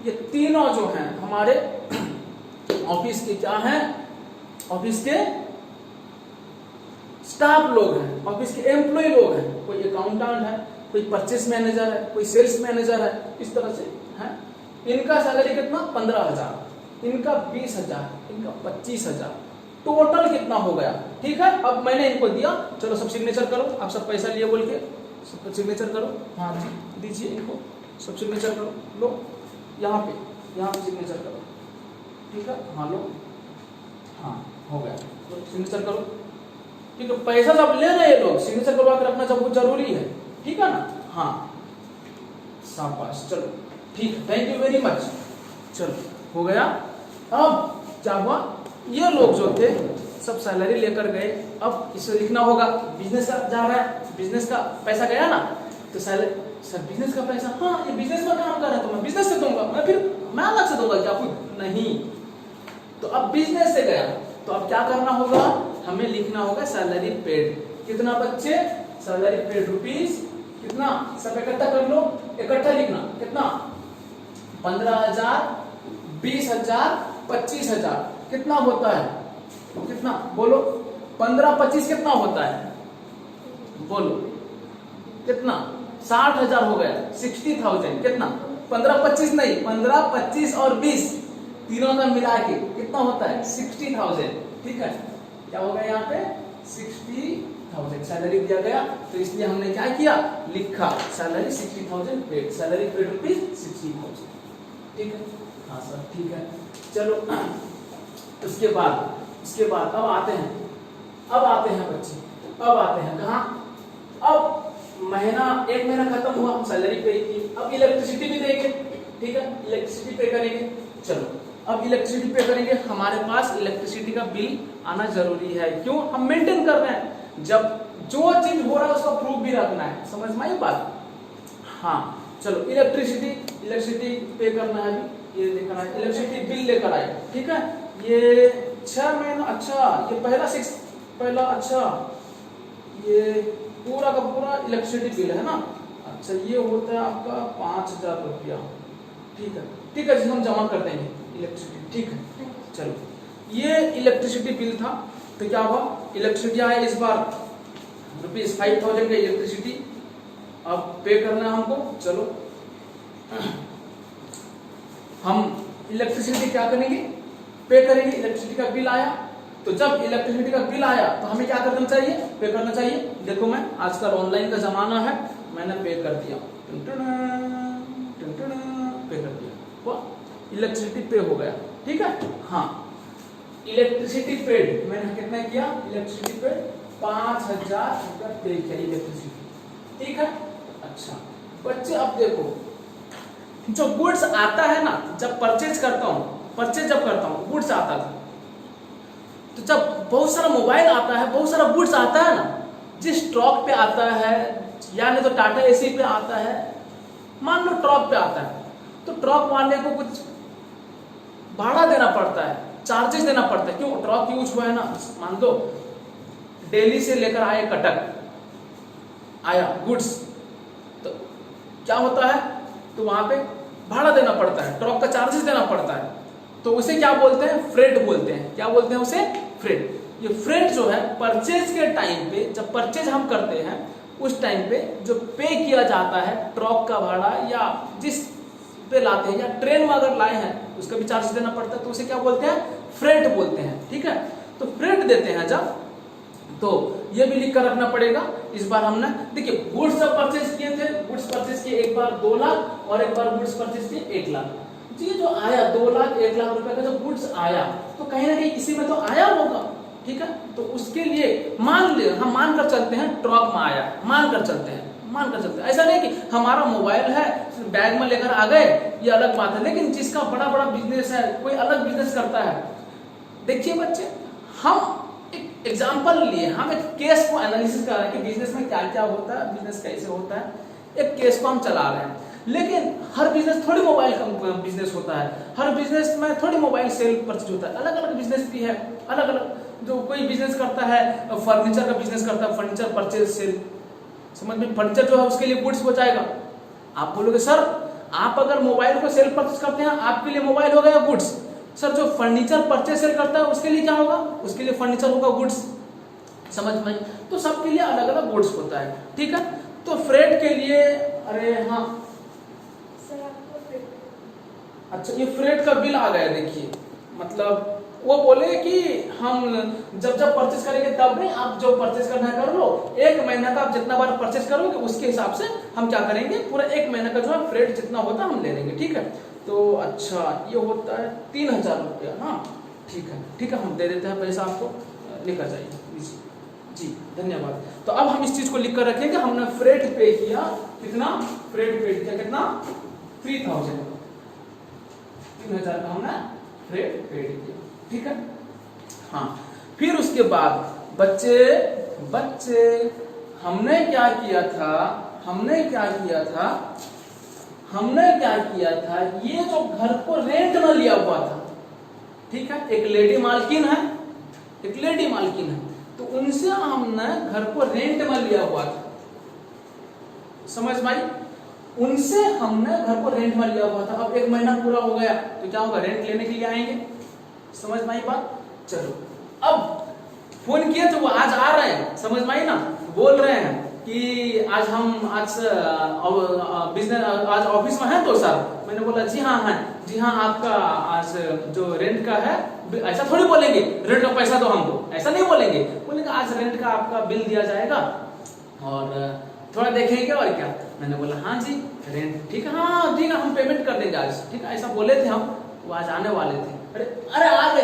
ये तीनों जो हैं हमारे ऑफिस के क्या हैं, ऑफिस के स्टाफ लोग हैं, ऑफिस के एम्प्लॉय लोग हैं, कोई अकाउंटेंट है, कोई परचेस मैनेजर है, कोई सेल्स मैनेजर है, इस तरह से है। इनका सैलरी कितना 15,000, इनका 20,000, इनका 25,000, टोटल कितना हो गया, ठीक है। अब मैंने इनको दिया, चलो सब सिग्नेचर करो, आप सब पैसा लिए बोल के सब सिग्नेचर करो, हाँ जी दीजिए इनको, सब सिग्नेचर करो, लो यहाँ पे सिग्नेचर करो, ठीक है, हाँ लो, हाँ हो गया, तो सिग्नेचर करो, क्योंकि पैसा जब ले रहे हैं लोग, सिग्नेचर करवा के रखना जब वो जरूरी है, ठीक है ना। हाँ शाबाश, चलो ठीक है, थैंक यू वेरी मच। चलो हो गया। अब क्या हुआ, ये लोग जो थे सब सैलरी लेकर गए। अब इसे लिखना होगा, बिजनेस का जा रहा है, बिजनेस का पैसा गया ना, तो सैलरी, सर बिजनेस का पैसा, हाँ ये बिजनेस में काम कर रहा है तो मैं बिजनेस से दूंगा, मैं अलग से दूंगा क्या, कुछ नहीं। तो अब बिजनेस से गया, तो अब क्या करना होगा, हमें लिखना होगा सैलरी पेड। कितना बच्चे, सैलरी पेड रुपीज कितना, सब इकट्ठा कर लो, इकट्ठा लिखना कितना, 15,000, 20,000, 25,000 कितना होता है, कितना बोलो, 15, 25 कितना होता है, बोलो कितना, 60,000 हो गया, 60,000 कितना, 15, 25 नहीं, 15, 25 और 20 तीनों का मिला के कितना होता है, 60,000, ठीक है। क्या होगा यहाँ पे, 60,000 सैलरी दिया गया, तो इसलिए हमने क्या किया, लिखा salary 60,000 paid, salary paid rupees 60,000, ठीक है। हाँ सर ठीक है, चलो उसके बाद अब आते हैं बच्चे, अब आते हैं कहाँ, अब एक महीना खत्म हुआ, हम सैलरी पे की, अब इलेक्ट्रिसिटी भी देंगे, ठीक है, इलेक्ट्रिसिटी पे करेंगे। चलो अब इलेक्ट्रिसिटी पे करेंगे, हमारे पास इलेक्ट्रिसिटी का बिल आना जरूरी है, क्यों, हम मेंटेन कर रहे हैं, जब जो चीज हो रहा है उसका प्रूफ भी रखना है, समझ में आई बात। हाँ चलो इलेक्ट्रिसिटी पे करना है, अभी ये लेकर आए, इलेक्ट्रिसिटी बिल लेकर आए, ठीक है। ये 6 महीना, अच्छा ये पहला अच्छा, ये पूरा का पूरा इलेक्ट्रिसिटी बिल है ना, अच्छा ये होता है आपका 5,000 रुपया, ठीक है जी, हम जमा कर देंगे इलेक्ट्रिसिटी, ठीक है। चलो ये इलेक्ट्रिसिटी बिल था, तो क्या हुआ, इलेक्ट्रिसिटी आया इस बार रुपीज 5,000 का इलेक्ट्रिसिटी, अब पे करना है हमको। चलो हम इलेक्ट्रिसिटी क्या करेंगे, पे करेंगे, इलेक्ट्रिसिटी का बिल आया, तो जब इलेक्ट्रिसिटी का बिल आया तो हमें क्या करना चाहिए, पे करना चाहिए। देखो मैं आजकल ऑनलाइन का जमाना है, मैंने पे कर दिया, पे कर दिया, इलेक्ट्रिसिटी पे हो गया, ठीक है। हाँ इलेक्ट्रिसिटी पेड मैंने कितना किया, इलेक्ट्रिसिटी पेड 5,000 रुपया पे किया इलेक्ट्रिसिटी, ठीक है। अच्छा बच्चे अब देखो, जो गुड्स आता है ना, जब परचेज करता हूँ गुड्स आता था, तो जब बहुत सारा मोबाइल आता है, बहुत सारा गुड्स आता है ना, जिस ट्रक पे आता है या नहीं तो टाटा एसी पे आता है, मान लो ट्रक पे आता है, तो ट्रक वाले को कुछ भाड़ा देना पड़ता है, चार्जेस देना पड़ता है, क्यों, ट्रक यूज हुआ है ना, मान लो दिल्ली से लेकर आए कटक आया गुड्स, तो क्या होता है, तो वहां पे भाड़ा देना पड़ता है, ट्रक का चार्जेस देना पड़ता है, तो उसे क्या बोलते हैं, फ्रेट बोलते हैं, क्या बोलते हैं उसे, फ्रेट। ये फ्रेट जो है परचेज के टाइम पे, जब परचेज हम करते हैं उस टाइम पे जो पे किया जाता है, ट्रक का भाड़ा या जिस पे लाते हैं, या ट्रेन में अगर लाए हैं उसका भी चार्ज देना पड़ता है, तो उसे क्या बोलते हैं, फ्रेट बोलते हैं, ठीक है। तो फ्रेट देते हैं जब, तो ये भी लिख कर रखना पड़ेगा। इस बार हमने देखिए गुड्स जब परचेज किए थे, गुड्स परचेज किए, एक बार 2 लाख और एक बार गुड्स परचेज किए 1 लाख, ये जो आया 2 लाख 1 लाख रुपए का जो गुड्स आया, तो कहीं ना कहीं इसी में तो आया होगा, ठीक है। तो उसके लिए हम मान कर चलते हैं ट्रक में आया, मान कर चलते हैं, ऐसा नहीं कि हमारा मोबाइल है बैग में लेकर आ गए, ये अलग बात है, लेकिन जिसका बड़ा बड़ा बिजनेस है, कोई अलग बिजनेस करता है, देखिए बच्चे हम एक एग्जांपल लिए, हम एक केस को एनालिसिस कर रहे हैं कि बिजनेस में क्या क्या होता है, बिजनेस कैसे होता है, एक केस को हम चला रहे हैं। लेकिन हर बिजनेस थोड़ी मोबाइल का बिजनेस होता है, हर बिजनेस में थोड़ी मोबाइल सेल परचेज होता है, अलग अलग बिजनेस भी है, अलग अलग, जो कोई बिजनेस करता है फर्नीचर का बिजनेस करता है, फर्नीचर परचेज सेल, समझ में, फर्नीचर जो है उसके लिए गुड्स हो जाएगा। आप बोलोगे सर आप अगर मोबाइल को सेल परचेज करते हैं, आपके लिए मोबाइल हो गया गुड्स, सर जो फर्नीचर परचेज सेल करता है उसके लिए क्या होगा, उसके लिए फर्नीचर होगा गुड्स, समझ में। तो सबके लिए अलग अलग गुड्स होता है, ठीक है। तो फ्रेट के लिए, अरे हाँ अच्छा ये फ्रेट का बिल आ गया, देखिए मतलब वो बोले कि हम जब परचेज करेंगे तब नहीं, आप जो परचेज करना है कर लो, 1 महीना का आप जितना बार परचेज करोगे उसके हिसाब से हम क्या करेंगे, पूरा 1 महीना का जो है फ्रेट जितना होता है हम ले लेंगे, ठीक है। तो अच्छा ये होता है 3,000 रुपया, हाँ ठीक है, हम दे देते हैं पैसा आपको, लेकर जाइए जी धन्यवाद। तो अब हम इस चीज को लिख कर रखेंगे, हमने फ्रेट पे किया कितना, फ्रेट पे किया कितना 3000 का हमने फ्रेट पे किया, ठीक है। हाँ फिर उसके बाद बच्चे हमने क्या किया था, हमने क्या किया था, ये जो घर को रेंट में लिया हुआ था, ठीक है, एक लेडी मालकिन है, तो उनसे हमने घर को रेंट में लिया हुआ था, समझ में आई, उनसे हमने घर को रेंट में लिया हुआ था। अब 1 महीना पूरा हो गया तो क्या होगा, रेंट लेने के लिए आएंगे, समझ में आई बात। चलो अब फोन किए तो वो आज आ रहे हैं, समझ में आई ना, बोल रहे हैं कि आज बिजनेस आज ऑफिस में है तो सर, मैंने बोला जी हाँ आपका आज जो रेंट का है, ऐसा थोड़ी बोलेंगे रेंट का पैसा दो हमको, ऐसा नहीं बोलेंगे आज रेंट का आपका बिल दिया जाएगा और थोड़ा देखेंगे और क्या। मैंने बोला हाँ जी रेंट ठीक है, हाँ ठीक है हम पेमेंट कर देंगे आज, ठीक है ऐसा बोले थे हम, वो आज आने वाले थे। अरे आ गए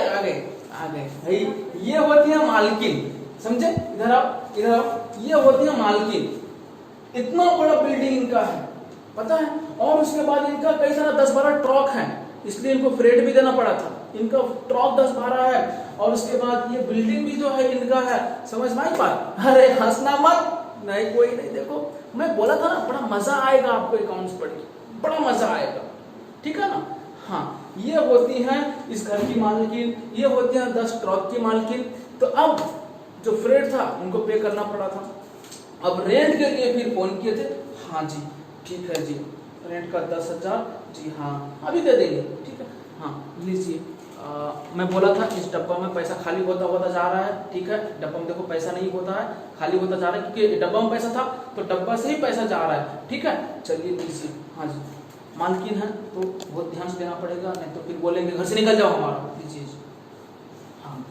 भाई, ये होती है मालकिन, समझे, इधर आओ, ये होती है मालकिन, इतना बड़ा बिल्डिंग इनका है पता है, और उसके बाद इनका कई सारा 10-12 ट्रक है, इसलिए इनको फ्रेट भी देना पड़ा था, इनका ट्रक 10-12 है, और उसके बाद ये बिल्डिंग भी जो है इनका है, समझ में आई बात। अरे हंसना मत, नहीं कोई नहीं, देखो मैं बोला था ना बड़ा मजा आएगा आपको अकाउंट्स पढ़ के, बड़ा मजा आएगा, ठीक है ना। हाँ ये होती है इस घर की मालकिन, ये होती है 10 ट्रक की मालकिन। तो अब जो फ्रेट था उनको पे करना पड़ा था। अब रेंट के लिए फिर फोन किए थे, हाँ जी ठीक है जी, रेंट का 10,000 जी हाँ अभी दे देंगे, ठीक है हाँ लीजिए। मैं बोला था इस डब्बा में पैसा खाली होता जा रहा है, ठीक है, डब्बा में देखो पैसा नहीं होता है, खाली होता जा रहा है, क्योंकि डब्बा में पैसा था तो डब्बा से ही पैसा जा रहा है, ठीक है चलिए लीजिए। हाँ जी मालकिन है तो बहुत ध्यान से देना पड़ेगा, नहीं तो फिर बोलेंगे घर से निकल जाओ हमारा, लीजिए। हाँ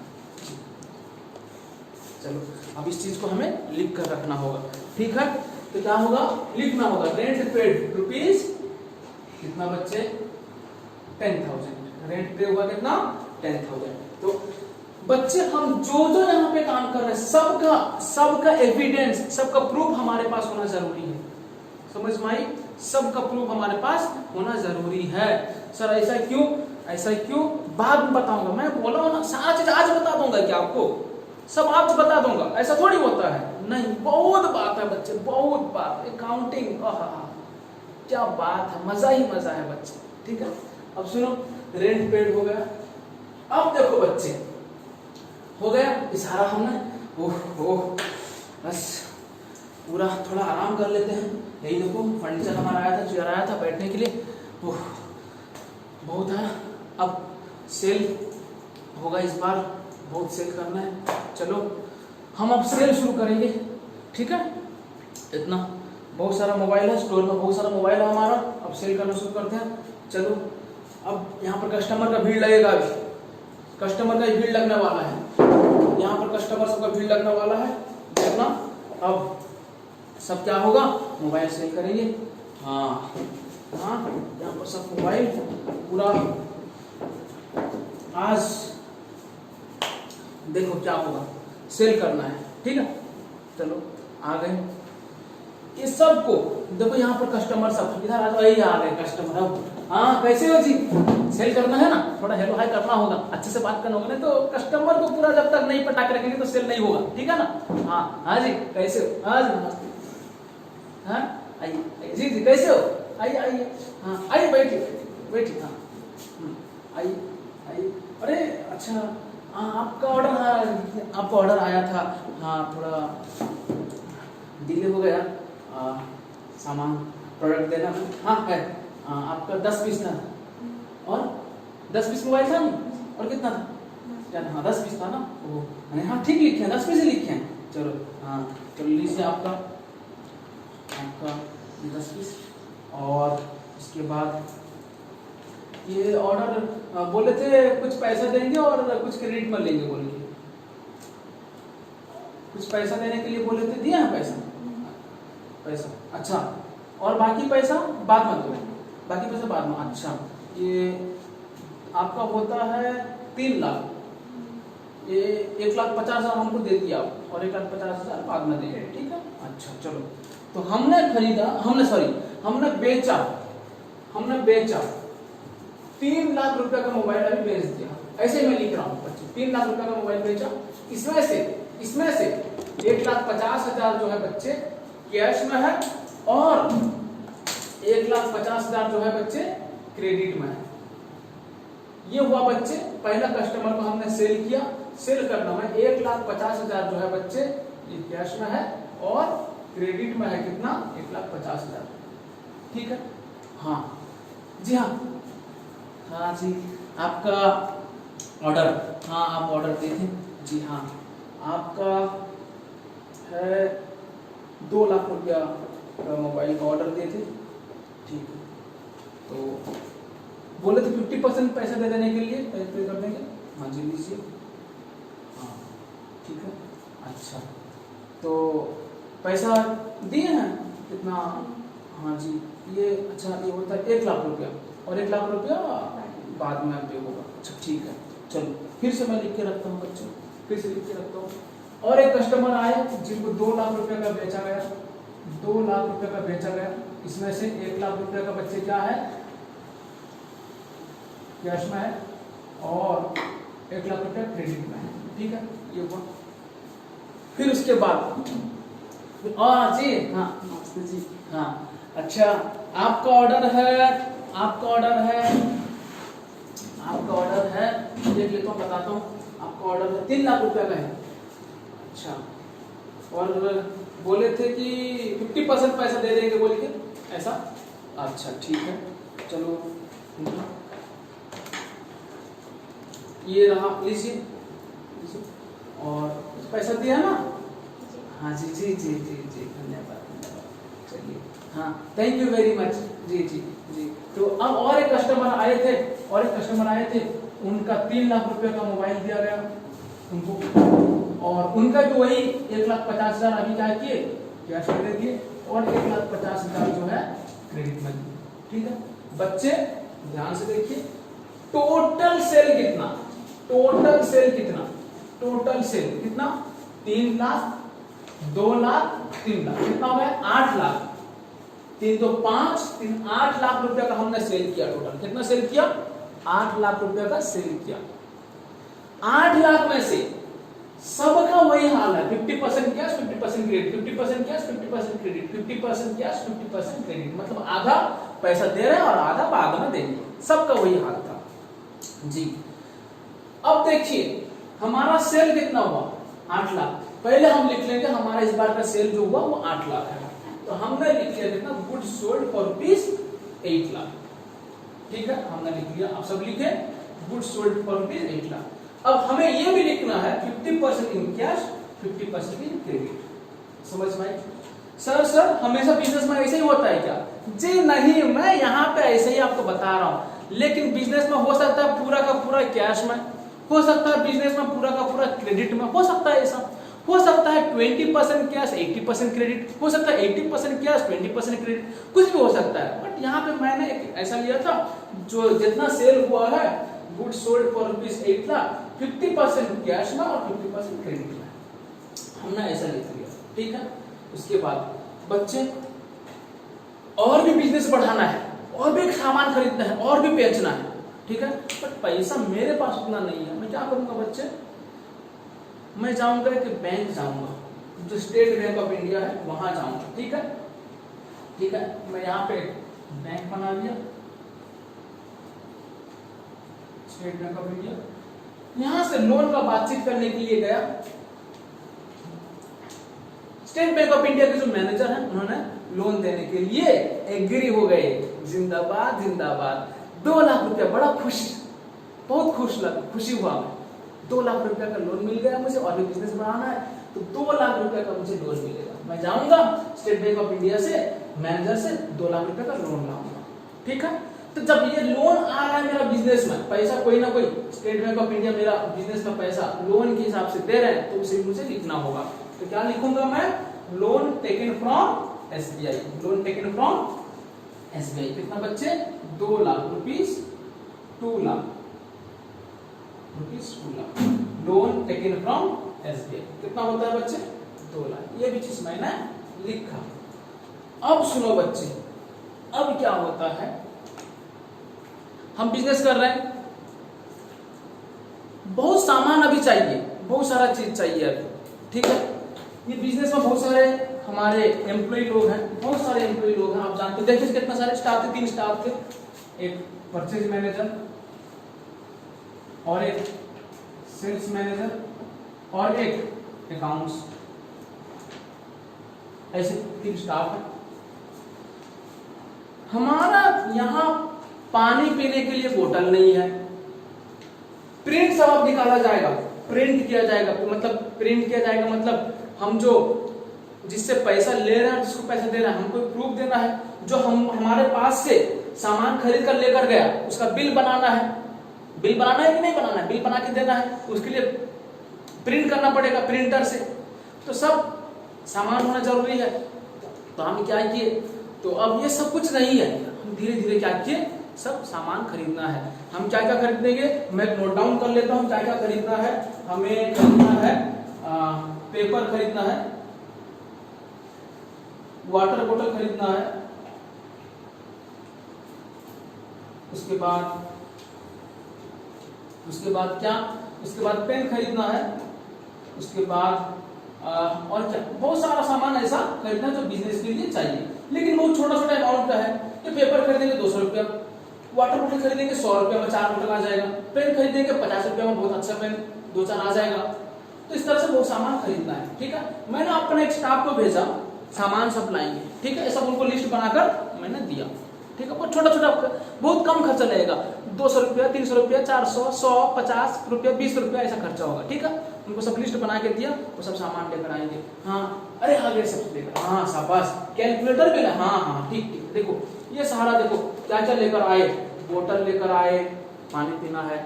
चलो अब इस चीज को हमें लिख कर रखना होगा, ठीक है। तो क्या होगा, लिखना होगा रेंट पेड रुपीज कितना बच्चे 10,000, रेंट पे हुआ कितना 10,000। तो बच्चे हम जो यहाँ पे काम कर रहे हैं सबका एविडेंस, सबका प्रूफ हमारे पास होना जरूरी है, समझ में आई, सबका प्रूफ हमारे पास होना जरूरी है। सर ऐसा क्यों बाद में बताऊंगा, मैं बोला हूं ना सारा चीज आज बता दूंगा क्या आपको, सब आज बता दूंगा, ऐसा थोड़ी होता है, नहीं बहुत बात है बच्चे, बहुत बात, अकाउंटिंग क्या बात है, मजा ही मजा है बच्चे, ठीक है। अब सुनो रेंट पेड हो गया, अब देखो बच्चे हो गया इशारा हमने, ओह बस पूरा थोड़ा आराम कर लेते हैं, यही देखो फर्नीचर हमारा आया था, चेयर आया था बैठने के लिए, ओह बहुत है। अब सेल होगा इस बार, बहुत सेल करना है, चलो हम अब सेल शुरू करेंगे, ठीक है। इतना बहुत सारा मोबाइल है, स्टोर में बहुत सारा मोबाइल है हमारा, अब सेल करना शुरू करते हैं। चलो अब यहाँ पर कस्टमर का भीड़ लगेगा, अभी कस्टमर का भीड़ लगने वाला है, यहाँ पर कस्टमर सबका भीड़ लगने वाला है, देखना अब सब क्या होगा, मोबाइल सेल करेंगे। हाँ यहाँ पर सब मोबाइल पूरा आज देखो क्या होगा, सेल करना है, ठीक है। चलो आ गए ये सबको देखो, यहाँ पर कस्टमर सब इधर आ गए कस्टमर। अब हाँ कैसे हो जी, सेल करना है ना, थोड़ा हेलो हाय करना होगा, अच्छे से बात करना होगा, नहीं तो कस्टमर को पूरा जब तक नहीं पटा के रखेंगे तो सेल नहीं होगा, ठीक है ना। हाँ जी कैसे हो, हाँ जी नमस्ते, हाँ आइए जी कैसे हो, आइए हाँ आइए बैठिए हाँ आइए। अरे अच्छा आपका ऑर्डर आया था, हाँ थोड़ा डिले हो गया, सामान प्रोडक्ट देना, हाँ है आपका 10 पीस था, और 10 पीस मोबाइल था और कितना था, हाँ 10 पीस था ना, वो हाँ ठीक लिखे हैं, 10 पीस ही लिखे हैं, चलो हाँ चलो लीजिए आपका 10 पीस। और इसके बाद ये ऑर्डर बोले थे कुछ पैसा देंगे और कुछ क्रेडिट में लेंगे, बोल के कुछ पैसा देने के लिए बोले थे, दिया है पैसा अच्छा, और बाकी पैसा बाद में दो, बाकी पैसा बाद में। अच्छा ये आपका होता है 3 लाख, ये 1,50,000 हमको दे दिया और 1,50,000 बाद में देंगे, ठीक है। अच्छा चलो, तो हमने खरीदा, हमने बेचा 3 लाख रुपए का मोबाइल अभी बेच दिया, ऐसे मैं लिख रहा हूँ बच्चे, 3 लाख रुपए का मोबाइल बेचा। इसमें से 1,50,000 जो है बच्चे कैश में है और 1,50,000 जो है बच्चे क्रेडिट में है। ये हुआ बच्चे पहला कस्टमर को हमने सेल किया। सेल करना में 1,50,000 जो है बच्चे ये कैश में है और क्रेडिट में है कितना, 1,50,000, ठीक है। हाँ जी, हाँ जी, आपका ऑर्डर, हाँ आप ऑर्डर देते जी, हाँ आपका है 2 लाख रुपया का मोबाइल का ऑर्डर देते, ठीक है। तो बोले थे 50% पैसा दे देने के लिए, पे कर देंगे, हाँ जी लीजिए, हाँ ठीक है। अच्छा तो पैसा दिए हैं कितना, हाँ जी ये, अच्छा ये होता है 1 लाख रुपया और 1 लाख रुपया बाद में पे होगा। अच्छा ठीक है, चलो फिर से मैं लिख के रखता हूँ बच्चों, फिर से लिख के रखता हूँ। और एक कस्टमर आए जिनको 2 लाख रुपए का बेचा गया, 2 लाख रुपए का बेचा गया, इसमें से 1 लाख रुपए का बच्चे क्या है कैश में है और 1 लाख रुपया क्रेडिट में है, ठीक है। ये हुआ। फिर उसके बाद जी, हाँ नमस्ते जी, हाँ अच्छा आपका ऑर्डर है, देख लेता हूँ, बताता हूँ। आपका ऑर्डर है 3 लाख रुपया का है, अच्छा, और बोले थे कि 50% पैसा दे देंगे बोल के, ऐसा, अच्छा ठीक है। चलो ये रहा, लीजिए और पैसा दिया ना, हाँ जी जी जी जी जी, धन्यवाद, चलिए, हाँ थैंक यू वेरी मच जी जी जी। तो अब और एक कस्टमर आए थे, उनका 3 लाख रुपए का मोबाइल दिया गया उनको, और उनका भी वही 1,50,000 अभी क्या किए कैश में दे दिए और 1,50,000 जो है क्रेडिट में दिए, ठीक है। बच्चे ध्यान से देखिए, टोटल सेल कितना, टोटल सेल कितना, 3 लाख, 2 लाख, 3 लाख, कितना हो गया 8 लाख, 3 तो 5, 3 8 लाख रुपए का हमने सेल किया। टोटल कितना सेल किया, 8 लाख रुपए का सेल किया। 8 लाख में से सबका वही हाल है, 50% cash 50% credit, 50% cash 50% credit, 50% cash 50% credit, मतलब आधा पैसा दे रहे हैं और आधा बाद में देंगे, सबका वही हाल था जी। अब देखिए हमारा सेल कितना हुआ, 8 लाख। पहले हम लिख लेंगे हमारा इस बार का सेल जो हुआ वो 8 लाख है, तो हमने लिख लिया कितना, goods sold for rupees 8 lakh, ठीक है, हमने लिख लिया। आप सब लिखे goods sold for rupees 8 lakh. अब हमें ये भी लिखना है 50% इन कैश 50% इन क्रेडिट, समझ में आई? सर हमेशा बिजनेस में ऐसे ही होता है क्या? जी नहीं, मैं यहाँ पे ऐसे ही आपको बता रहा हूँ, लेकिन बिजनेस में हो सकता है पूरा का पूरा कैश में, हो सकता है बिजनेस में पूरा का पूरा क्रेडिट में, हो सकता है ऐसा, हो सकता है 20% कैश 80% क्रेडिट, हो सकता है 80% कैश 20% क्रेडिट, कुछ भी हो सकता है। बट यहाँ पे मैंने एक ऐसा लिया था, जो जितना सेल हुआ है goods sold for rupees 8 lakh, 50% cash में और 50% क्रेडिट में, हमने ऐसा लिख लिया, ठीक है। उसके बाद बच्चे और भी बिजनेस बढ़ाना है, और भी सामान खरीदना है, और भी बेचना है, ठीक है, बट पैसा मेरे पास उतना नहीं है। मैं क्या करूंगा बच्चे, मैं जाऊंगा कि बैंक जाऊंगा, जो स्टेट बैंक ऑफ इंडिया है वहां जाऊंगा, ठीक है, ठीक है। मैं यहाँ पे बैंक बना लिया, स्टेट बैंक ऑफ इंडिया, यहां से लोन का बातचीत करने के लिए गया। स्टेट बैंक ऑफ इंडिया के जो मैनेजर हैं उन्होंने लोन देने के लिए एग्री हो गए, जिंदाबाद जिंदाबाद। 2 लाख रुपया, बड़ा खुशी, बहुत खुशी हुआ मैं, 2 लाख रुपया का लोन मिल गया मुझे, और भी बिजनेस बढ़ाना है तो 2 लाख रुपया का मुझे लोन मिलेगा। मैं जाऊंगा स्टेट बैंक ऑफ इंडिया से मैनेजर से 2 लाख रुपया का लोन लाऊंगा, ठीक है। तो जब ये लोन आ रहा है मेरा बिजनेस में, पैसा कोई ना कोई स्टेट बैंक ऑफ इंडिया मेरा बिजनेस में पैसा लोन के हिसाब से दे रहे हैं, तो उसे मुझे लिखना होगा। तो क्या लिखूंगा मैं, loan taken from SBI, loan taken from SBI, कितना बच्चे 2 lakh rupees, 2 lakh rupees, 2 lakh loan taken from SBI। कितना होता है बच्चे? 2 लाख। ये भी चीज मैंने लिखा। अब सुनो बच्चे, अब क्या होता है, हम बिजनेस कर रहे हैं, बहुत सामान अभी चाहिए, बहुत सारा चीज चाहिए अभी, ठीक है। ये बिजनेस में बहुत सारे हमारे एम्प्लॉय लोग हैं, बहुत सारे एम्प्लॉय लोग हैं, आप जानते हो। देखिए कितना सारे स्टाफ थे, 3 स्टाफ थे, एक परचेज मैनेजर और एक सेल्स मैनेजर और एक अकाउंट्स, ऐसे 3 स्टाफ है। हमारा यहाँ पानी पीने के लिए बोतल नहीं है, प्रिंट सब अब निकाला जाएगा, प्रिंट किया जाएगा, मतलब प्रिंट किया जाएगा, मतलब हम जो जिससे पैसा ले रहे हैं, जिसको पैसा दे रहा है, हमको प्रूफ देना है। जो हम हमारे पास से सामान खरीद कर लेकर गया, उसका बिल बनाना है। बिल बनाना है कि नहीं बनाना है? बिल बना के देना है, उसके लिए प्रिंट करना पड़ेगा प्रिंटर से। तो सब सामान होना जरूरी है। तो हम क्या किए, तो अब ये सब कुछ नहीं है, हम धीरे धीरे क्या किए, सब सामान खरीदना है। हम क्या क्या खरीदेंगे, मैं नोट डाउन कर लेता हूं क्या क्या खरीदना है। हमें खरीदना है पेपर खरीदना है, वाटर बोतल खरीदना है, उसके बाद क्या, उसके बाद पेन खरीदना है, उसके बाद और क्या, बहुत सारा सामान ऐसा खरीदना जो बिजनेस के लिए चाहिए, लेकिन बहुत छोटा छोटा अमाउंट का है। ये पेपर खरीदेंगे 200 रुपया, वाटर बोतल खरीदेंगे 100 रुपया में 4 बोतल आ जाएगा, पेन खरीदेंगे 50 रुपया में बहुत अच्छा पेन 2-4 आ जाएगा। तो इस तरह से बहुत सामान खरीदना है, ठीक है। मैंने अपने एक स्टाफ को भेजा, सामान सब लाएंगे, ठीक है। सब उनको लिस्ट बनाकर मैंने दिया, ठीक है। बहुत छोटा छोटा, बहुत कम खर्चा लगेगा, 200 रुपया, 300 रुपया, 400, 100, 50 रुपया, 20 रुपया ऐसा खर्चा होगा, ठीक है। उनको सब लिस्ट बना के दिया, वो सब सामान लेकर आएंगे। हाँ, अरे आगे सब लेकर, हाँ शाबाश, कैलकुलेटर भी, हाँ हाँ ठीक ठीक, देखो ये सारा, देखो क्या क्या लेकर आए, बोतल लेकर आए, पानी पीना है,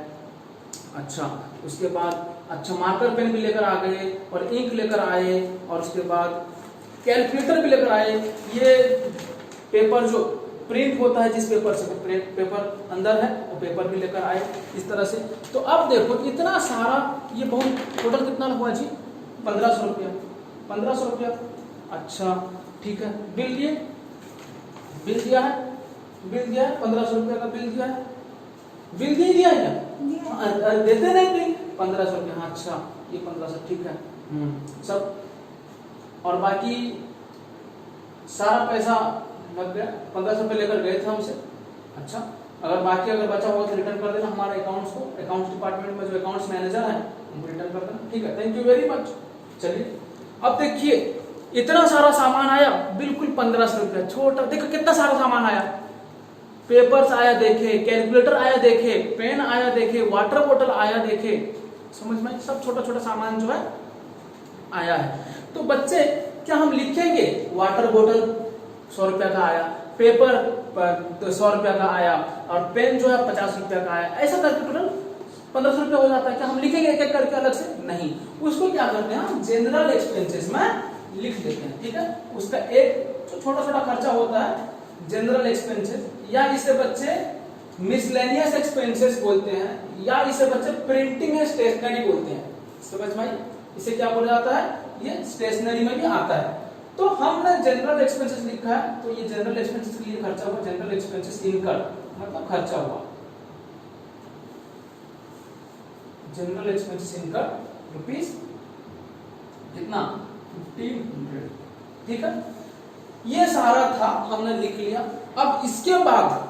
अच्छा, उसके बाद अच्छा मार्कर पेन भी लेकर आ गए, और इंक लेकर आए, और उसके बाद कैलकुलेटर भी लेकर आए। ये पेपर जो प्रिंट होता है, जिस पेपर से पेपर अंदर है, वो पेपर भी लेकर आए, इस तरह से। तो अब देखो इतना सारा, ये बहुत टोटल कितना हुआ जी, 1500 रुपया, 1500 रुपया, अच्छा ठीक है। बिल दिए, बिल दिया है, बिल दिया है, 1500 रुपया का बिल दिया है, बिल नहीं दिया है क्या, देते नहीं बिल, 1500 रुपया, हाँ अच्छा ये 1500, ठीक है, सब, और बाकी सारा पैसा लग गया, 1500 रुपये लेकर गए थे हमसे, अच्छा। अगर बाकी अगर बचा हुआ तो रिटर्न कर देना हमारे अकाउंट्स को, अकाउंट्स डिपार्टमेंट में जो अकाउंट्स मैनेजर है उनको रिटर्न कर देना, ठीक है। Thank you very much. चलिए अब देखिए, इतना सारा सामान आया, बिल्कुल 1500 रुपया, छोटा, देखो कितना सारा सामान आया, पेपर्स आया देखे, कैलकुलेटर आया देखे, पेन आया देखे, वाटर बोतल आया देखे, समझ में, सब छोटा छोटा सामान जो है आया है। तो बच्चे क्या हम लिखेंगे, वाटर बोतल 100 रुपया का आया, पेपर 100 रुपया का आया, और पेन जो है 50 रुपया का आया, ऐसा करके टोटल 1500 रुपया हो जाता है। क्या हम लिखेंगे एक एक करके अलग से? नहीं, उसको क्या करते हैं हम जनरल एक्सपेंसेस में लिख देते हैं, ठीक है। उसका एक छोटा छोटा खर्चा होता है जनरल एक्सपेंसेस, या इसे बच्चे मिसलेनियस एक्सपेंसेस बोलते हैं, या इसे बच्चे प्रिंटिंग एंड स्टेशनरी बोलते हैं, समझ में आई? इसे क्या बोला जाता है, ये स्टेशनरी में भी आता है। तो हमने जनरल एक्सपेंसेस लिखा है, तो ये जनरल एक्सपेंसेस के लिए खर्चा हुआ, जनरल एक्सपेंसेस इनकर्ड मतलब खर्चा हुआ, जनरल एक्सपेंसेस इनकर्ड रुपीस कितना, 1500, ठीक है। ये सारा था, हमने लिख लिया। अब इसके बाद